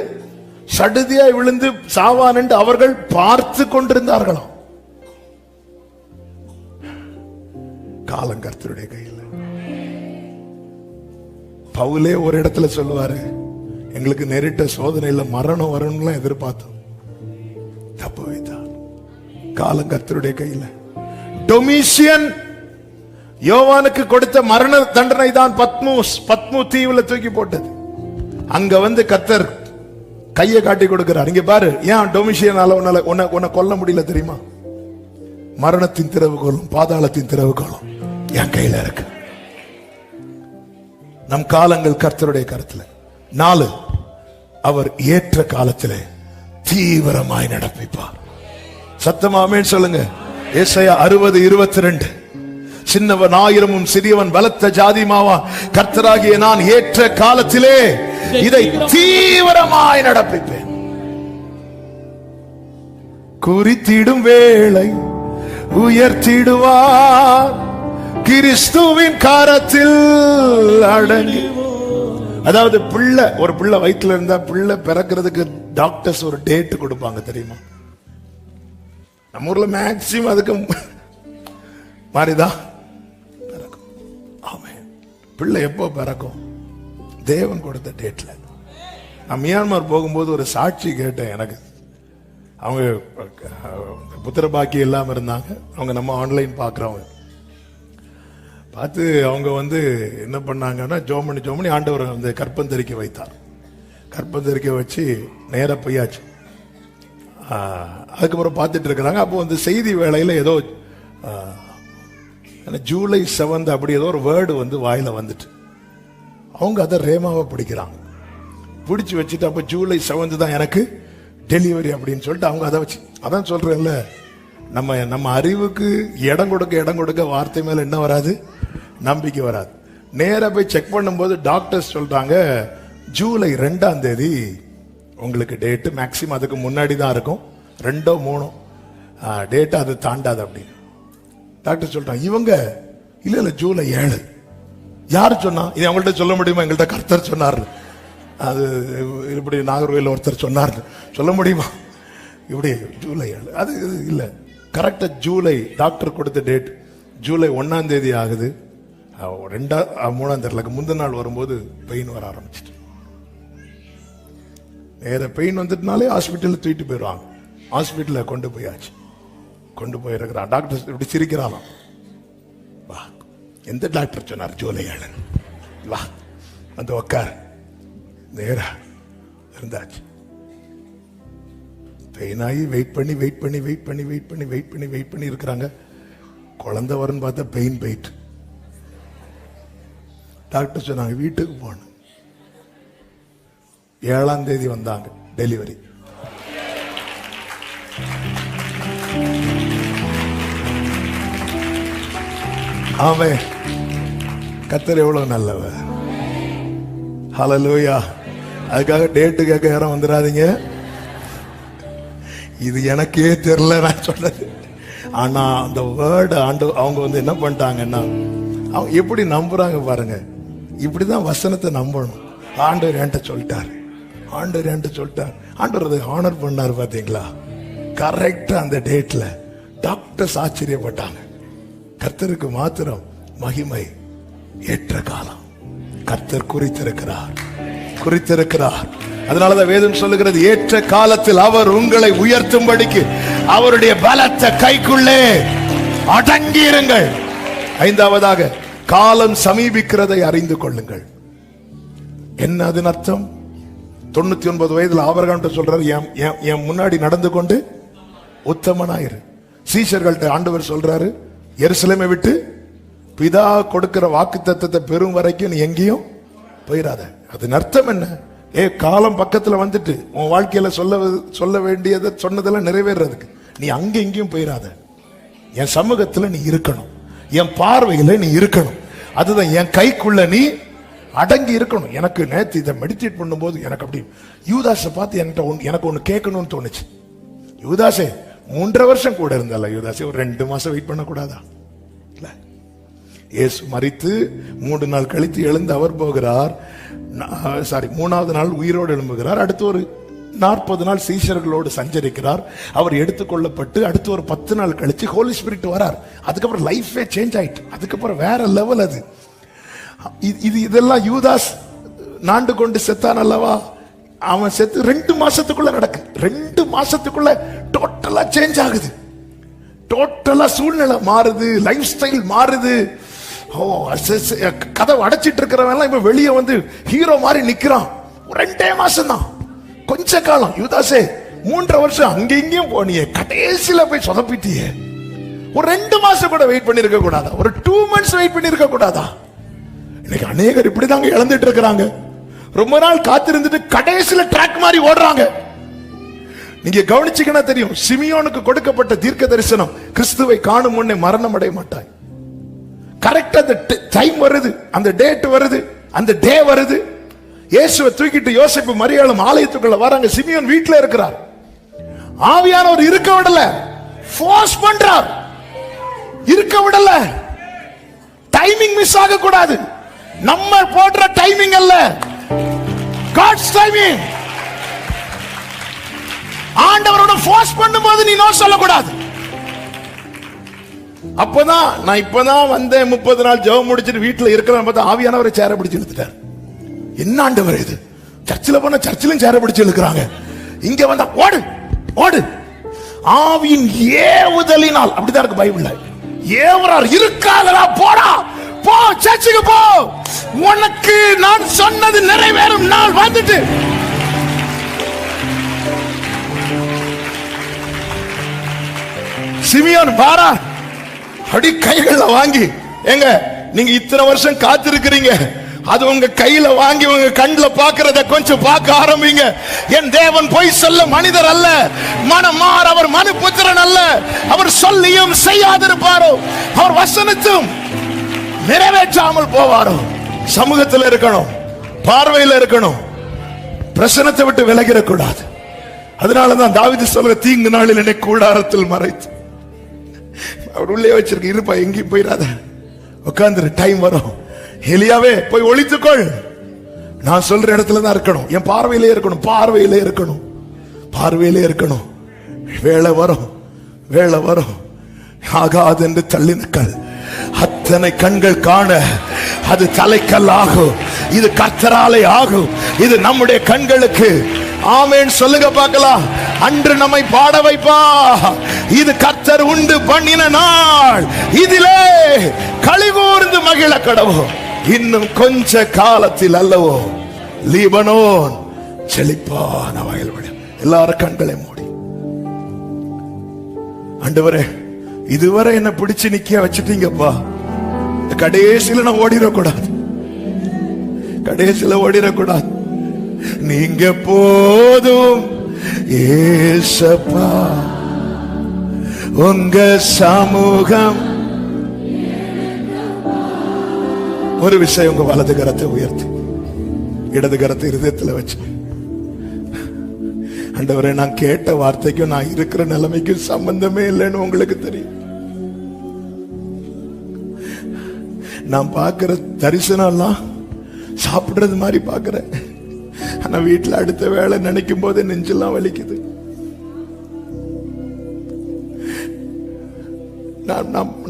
சடுதியாய் விழுந்து சாவான் என்று அவர்கள் பார்த்து கொண்டிருந்தார்களாம். காலம் கர்த்தருடைய கையில். பவுலே ஒரு இடத்துல சொல்லுவாரு, எங்களுக்கு நேரிட்ட சோதனையில மரணம் வரணும்லாம் எதிர்பார்த்தோம், தப்பு வைத்தார். காலம் கர்த்தருடைய கையில. டொமிஷியன் யோவானுக்கு கொடுத்த மரண தண்டனை தான் பத்மு தீவுல தூக்கி போட்டது. அங்க வந்து கர்த்தர் கையை காட்டி கொடுக்கிறார். இங்க பாரு, ஏன் டொமிஷியனால உன்னை கொல்ல முடியல தெரியுமா? மரணத்தின் திறவுகோலும் பாதாளத்தின் திறவுகோலும் என் கையில இருக்கு. நம் காலங்கள் கர்த்தருடைய கருத்துல. 4, அவர் ஏற்ற காலத்திலே தீவிரமாய் நடப்பிப்பார். சத்தமா ஆமென் சொல்லுங்க. ஏசாயா 60:22, சின்னவன் 1000 சிறியவன் பலத்த ஜாதிமாவா, கர்த்தராகிய நான் ஏற்ற காலத்திலே இதை தீவிரமாய் நடப்பிப்பேன். குறித்திடும் வேளை உயர்த்திடுவார், கிறிஸ்துவின் கரத்தில் அடங்கி. அதாவது ஒரு பிள்ளை வயிற்றுல இருந்தா பிள்ளை பிறக்கிறதுக்கு டாக்டர்ஸ் ஒரு டேட் கொடுப்பாங்க தெரியுமா? நம்ம ஊர்ல மேக்சிமம் அதுக்கு மாறிதான் பிறக்கும். ஆமென். பிள்ளை எப்போ பிறக்கும்? தேவன் கொடுத்த டேட்ல. நான் மியான்மர் போகும்போது ஒரு சாட்சி கேட்டேன். எனக்கு அவங்க புத்திர பாக்கி இல்லாம இருந்தாங்க. அவங்க நம்ம ஆன்லைன் பாக்குறவங்க பார்த்து அவங்க வந்து என்ன பண்ணாங்கன்னா, ஜோமணி ஆண்டவர் வந்து கற்பந்தரிக்க வைத்தார். கற்பந்தரிக்க வச்சு நேர போயாச்சு. அதுக்கப்புறம் பார்த்துட்டு இருக்கிறாங்க. அப்போ வந்து செய்தி வேளையில ஏதோ ஜூலை 7 அப்படி ஏதோ ஒரு வேர்டு வந்து வாயில வந்துட்டு அவங்க அதை ரேமாவை பிடிக்கிறாங்க. பிடிச்சி வச்சுட்டு அப்போ ஜூலை 7 தான் எனக்கு டெலிவரி அப்படின்னு சொல்லிட்டு அவங்க அதை வச்சு. அதான் சொல்றேன்ல, நம்ம அறிவுக்கு இடம் கொடுக்க வார்த்தை மேல என்ன வராது? நம்பிக்கை வராது. நேரா போய் செக் பண்ணும்போது டாக்டர்ஸ் சொல்றாங்க, ஜூலை 2ஆம் தேதி உங்களுக்கு டேட்டு. மேக்சிமம் அதுக்கு முன்னாடி தான் இருக்கும், 2ஓ 3ஓ டேட் அது தாண்டாது அப்படின்னு டாக்டர் சொல்றாங்க. இவங்க இல்ல ஜூலை 7. யாரு சொன்னா? இது அவங்கள்ட்ட சொல்ல முடியுமா? எங்கள்கிட்ட கர்த்தர் சொன்னார். அது இப்படி நாகர்கோயில் ஒருத்தர் சொன்னார், சொல்ல முடியுமா? இப்படி ஜூலை 7 அது இல்ல. கரெக்டா ஜூலை டாக்டர் கொடுத்த டேட் ஜூலை 1ஆம் தேதி ஆகுது. 2 3ஆம் தேதிக்கு முந்தின நாள் வரும்போது பெயின் வர ஆரம்பிச்சிட்டு நேர பெயின் வந்துட்டுனாலே ஹாஸ்பிட்டல் தூக்கிட்டு போயிடுவாங்க. ஹாஸ்பிட்டல கொண்டு போயாச்சு. கொண்டு போயிருக்கிறான். டாக்டர் இப்படி சிரிக்கிறாராம். வா, எந்த டாக்டர் சொன்னார்? ஜூலை 7. வா வந்து உக்கார். நேரா இருந்தாச்சு. பெயினாகி வெயிட் பண்ணி இருக்கிறாங்க. குழந்தை வரும்னு பார்த்தா பெயின் போயிட்டு டாக்டர் சொன்னாங்க வீட்டுக்கு போகணும். 7ஆம் தேதி வந்தாங்க டெலிவரி. ஆமென். கர்த்தர் எவ்வளவு நல்லவர். ஹல்லேலூயா. அதுக்காக டேட்டு கேட்க யாரும் வந்துடாதீங்க. இது எனக்கே தெரியல நான் சொல்றது. ஆனா அந்த வேர்டு அவங்க வந்து என்ன பண்ணிட்டாங்கன்னா, அவங்க எப்படி நம்புறாங்க பாருங்க. இப்படிதான் வசனத்தை நம்பணும். ஆண்டவர் என்கிட்ட சொல்லிட்டாரு, ஆண்டவர் அதை ஆனர் பண்ணாரு. பாத்தீங்களா? கரெக்டா அந்த டேட்ல டாக்டர்ஸ் ஆச்சரியப்பட்டாங்க. கர்த்தருக்கு மாத்திரம் மகிமை. ஏற்ற காலம் கர்த்தர் குறித்திருக்கிறார். அதனாலதான் வேதம் சொல்லுகிறது, ஏற்ற காலத்தில் அவர் உங்களை உயர்த்தும்படிக்கு அவருடைய பலத்த கைக்குள்ளே அடங்கியிருங்கள். 5ஆவதாக, காலம் சமீபிக்கிறதை அறிந்து கொள்ளுங்கள். என்ன அதன் அர்த்தம்? 99 வயதுல ஆபிரகாம் சொல்றாரு, என் முன்னாடி நடந்து கொண்டு உத்தமனாயிரு. சீஷர்கள்ட்ட ஆண்டவர் சொல்றாரு, எருசலேமை விட்டு பிதா கொடுக்கிற வாக்குத்தத்தத்தை பெறும் வரைக்கும் நீ எங்கேயும் போயிடாத. அதன் அர்த்தம் என்ன? காலம் பக்கத்துல வந்துட்டு உன் வாழ்க்கையில சொல்ல வேண்டியதை சொன்னதெல்லாம் நிறைவேறதுக்கு நீ அங்க எங்கேயும் போயிடாத. என் சமூகத்துல நீ இருக்கணும், என் பார்வையில நீ இருக்கணும். அதுதான் என் கைக்குள்ள நீ அடங்கி இருக்கணும். எனக்கு நேற்று இதை மெடிடேட் பண்ணும்போது எனக்கு அப்படி யூதாஸை பார்த்து எனக்கு ஒண்ணு கேட்கணும்னு தோணுச்சு. யூதாஸே 3.5 வருஷம் கூட இருந்தால, யூதாஸே ஒரு 2 மாசம் வெயிட் பண்ண கூடாதா? இல்ல, இயேசு மரித்து 3 நாள் கழித்து எழுந்து அவர் போகிறார். 3ஆவது நாள் உயிரோடு எழும்புகிறார். அடுத்து ஒரு 40 நாள் சீஷர்களோடு சஞ்சரிக்கிறார். அவர் எடுத்துக்கொள்ளப்பட்டு அடுத்து ஒரு 10 நாள் கழிச்சு ஹோலி ஸ்பிரிட் வரார். அதுக்கப்புறம் லைஃபே சேஞ்ச் ஆயிட்டு. அதுக்கப்புறம் வேற லெவல் அது. இதெல்லாம் யூதாஸ் நாண்டு கொண்டு செத்தான் அல்லவா? அவன் செத்து 2 மாசத்துக்குள்ள நடக்கு. 2 மாசத்துக்குள்ள டோட்டலா சேஞ்ச் ஆகுது. டோட்டலா சூழ்நிலை மாறுது, லைஃப் ஸ்டைல் மாறுது. கதவை அடைச்சிட்டு இருக்கிறவன் இப்ப வெளியே வந்து ஹீரோ மாதிரி நிக்கிறான். 2 மாசம் தான், கொஞ்ச காலம். யூதாஸே 3.5 வருஷம் அங்க இங்கேயும் போனியே, கடைசியில போய் சொதப்பிட்டியே. ஒரு 2 மாசம் கூட வெயிட் பண்ணி இருக்க கூடாதா? ஒரு 2 months வெயிட் பண்ணி இருக்க கூடாதா? இன்னைக்கு அநேகர் இப்படிதாங்க இழந்துட்டு இருக்கிறாங்க. ரொம்ப நாள் காத்திருந்துட்டு கடைசியில ட்ராக் மாதிரி ஓடுறாங்க. நீங்க கவனிச்சீங்கன்னா தெரியும், சிமியோனுக்கு கொடுக்கப்பட்ட தீர்க்க தரிசனம், கிறிஸ்துவை காணும் முன்னே மரணம் அடைய மாட்டாய். கரெக்டா அந்த டைம் வருது, அந்த டேட் வருது, அந்த டே வருது. இயேசுவை தூக்கிட்டு யோசேப்பு மரியாளும் ஆலயத்துக்குள்ள வராங்க. சிமியோன் வீட்டுல இருக்கிறார். ஆவியானவர் இருக்க விடல, ஃபோர்ஸ் பண்றார். இருக்க விடல. டைமிங் மிஸ் ஆக கூடாது. நம்ம போடுற டைமிங் அல்ல, காட்ஸ் டைமிங். ஆண்டவரோட ஃபோர்ஸ் பண்ணும்போது நீ நோ சொல்லக்கூடாது. அப்பதான் நான் இப்பதான் வந்தேன், 30 நாள் ஜெபம் முடிச்சிட்டு வீட்டுல இருக்கிறேன் பார்த்தா ஆவியானவரை சேர பிடிச்சு இழுத்துட்டார். என்ன ஆண்டவர் இது? சர்ச்சில் போன சர்ச்சிலும் சேர பிடிச்சு இழுக்கிறாங்க. இங்க வந்தா ஓடு ஓடு. ஆவியின் ஏவுதலினால், அப்படிதான் இருக்கு பைபிள்ல. ஏவரார் இருக்காதடா, போடா போ, சர்ச்சுக்கு போ, உனக்கு நான் சொன்னது நிறைவேறும் நாள் வந்துட்டு. சிமியோன் பாரா அடி கைகள்ல வாங்கி, எங்க நீங்க இத்தனை வருஷம் காத்திருக்கிறீங்க, அது உங்க கையில வாங்கி உங்க கண்ணுல பாக்குறத கொஞ்சம் பார்க்க ஆரம்பிங்க. என் தேவன் பொய் சொல்ல மனிதர் அல்ல, மனமார் அவர் மனுபுத்திரன் அல்ல. அவர் சொல்லியும் செய்யாதிருப்பாரோ, அவர் வசனத்தும் நிறைவேற்றாமல் போவாரோ. சமூகத்தில் இருக்கணும், பார்வையில் இருக்கணும், பிரசனத்தை விட்டு விலகிடக்கூடாது. அதனாலதான் தாவீது சொல்ற, தீங்கு நாளில் என்னை கூடாரத்தில் மறைத்து அவர் உள்ளே வச்சிருக்க, இருப்பா எங்கேயும் போயிடாத, உட்கார்ந்து டைம் வரும். எலியாவே போய் ஒளித்துக்கொள், நான் சொல்ற இடத்துல தான் இருக்கணும், என் பார்வையிலே இருக்கணும், பார்வையிலே இருக்கணும், பார்வையிலே இருக்கணும். வேலை வரும், வேலை வரும். ஆகாது என்று தள்ளினக்கல் அத்தனை கண்கள் காண அது தலைக்கல் ஆகும். இது கர்த்தராலே ஆகும். இது நம்முடைய கண்களுக்கு ஆமென் சொல்லுங்க பார்க்கலாம். அன்று நம்மை பாட வைப்பா. இது கர்த்தர் உண்டு பண்ணின நாள், இதிலே களிகூர்ந்து மகிழ கடவோம். இன்னும் கொஞ்ச காலத்தில் அல்லவோ லீபனோன் செழிப்பான வயல்வெளி. எல்லாரும் கண்களை மூடி. ஆண்டவரே, இதுவரை என்ன பிடிச்சு நிக்க வச்சுட்டீங்கப்பா. கடைசியில நான் ஓடிடக்கூடாது, கடைசியில ஓடிடக்கூடாது. நீங்க போதும் ஏசப்பா, உங்க சமூகம். ஒரு விஷயம், உங்க வலது கரத்தை உயர்த்தி இடது கரத்தை இருதயத்தில் வச்சு, ஆண்டவரே, நான் கேட்ட வார்த்தைக்கும் நான் இருக்கிற நிலைமைக்கும் சம்பந்தமே இல்லைன்னு உங்களுக்கு தெரியும். நான் பார்க்கிற தரிசனம் எல்லாம் சாப்பிடுறது மாதிரி பார்க்கிறேன். ஆனா வீட்டுல அடுத்த வேலை நினைக்கும் போது நெஞ்செல்லாம் வலிக்குது.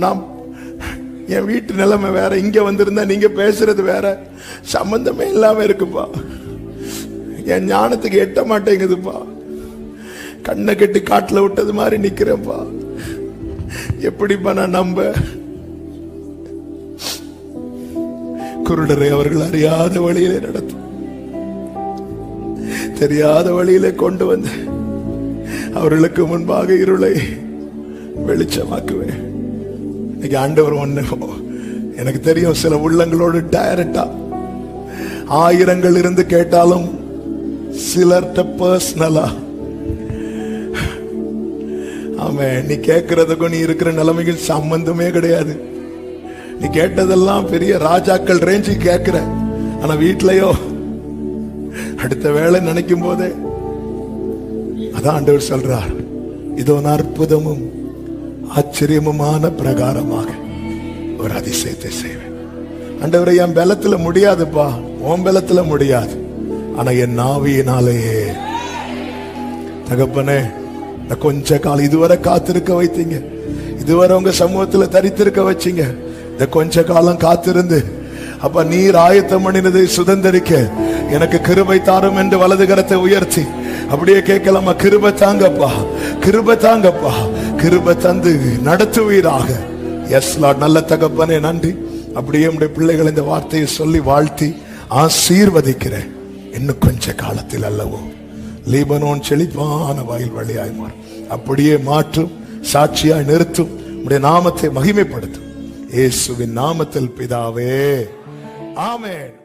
நான் என் வீட்டு நிலைமை வேற, இங்க வந்திருந்தா நீங்க பேசுறது வேற, சம்பந்தமே இல்லாம இருக்குப்பா. என் ஞானத்துக்கு எட்ட மாட்டேங்குதுப்பா. கண்ணை கட்டி காட்டுல விட்டது மாதிரி நிக்கிறேன்ப்பா. எப்படிப்பா நான் நம்ப? குருடரை அவர்கள் அறியாத வழியிலே நடத்தும், தெரியாத வழியிலே கொண்டு வந்து அவர்களுக்கு முன்பாக இருளை வெளிச்சமாக்குவேன். இன்னைக்கு ஆண்டவர் ஒண்ணு எனக்கு தெரியும், சில உள்ளங்களோடு டைரக்டா ஆயிரங்கள் இருந்து கேட்டாலும் சிலர்ட்ட பர்சனலா, ஆமென், நீ கேட்கறதுக்கும் நீ இருக்கிற நிலைமைக்கும் சம்பந்தமே கிடையாது. நீ கேட்டதெல்லாம் பெரிய ராஜாக்கள் ரேஞ்சு கேட்கிற. ஆனா வீட்லயோ அடுத்த வேளை நினைக்கும் போதே, அதான் ஆண்டவர் சொல்றார், இதோ அற்புதமும் ஆச்சரியமுமான பிரகாரமாக ஒரு அதிசயத்தை செய்வேன். ஆண்டவரை, என் பலத்துல முடியாதுப்பா, உன் பலத்துல முடியாது, ஆனா என் நாவியினாலேயே. தகப்பனே, கொஞ்ச காலம் இதுவரை காத்திருக்க வைத்தீங்க, இதுவரை உங்க சமூகத்துல தரித்திருக்க வச்சீங்க. இந்த கொஞ்ச காலம் காத்திருந்து அப்ப நீர் ஆயத்தம் பண்ணினதை சுதந்திரிக்க எனக்கு கிருபை தாரும் என்று வலது கரத்தை உயர்த்தி அப்படியே கேட்கலாமா? கிருபை தாங்கப்பா, கிருபை தாங்கப்பா, கிருபை தந்து நடத்துவீராக. Yes Lord. நல்ல தகப்பனே, நன்றி. அப்படியே உடைய பிள்ளைகள் இந்த வார்த்தையை சொல்லி வாழ்த்தி ஆசீர்வதிக்கிறேன். இன்னும் கொஞ்ச காலத்தில் அல்லவோ லீபனோன் செழிப்பான வயல் வழியாய் மாறும். அப்படியே மாற்றும், சாட்சியாய் நிறுத்தும், உடைய நாமத்தை மகிமைப்படுத்தும். இயேசுவின் நாமத்தில் பிதாவே, ஆமென்.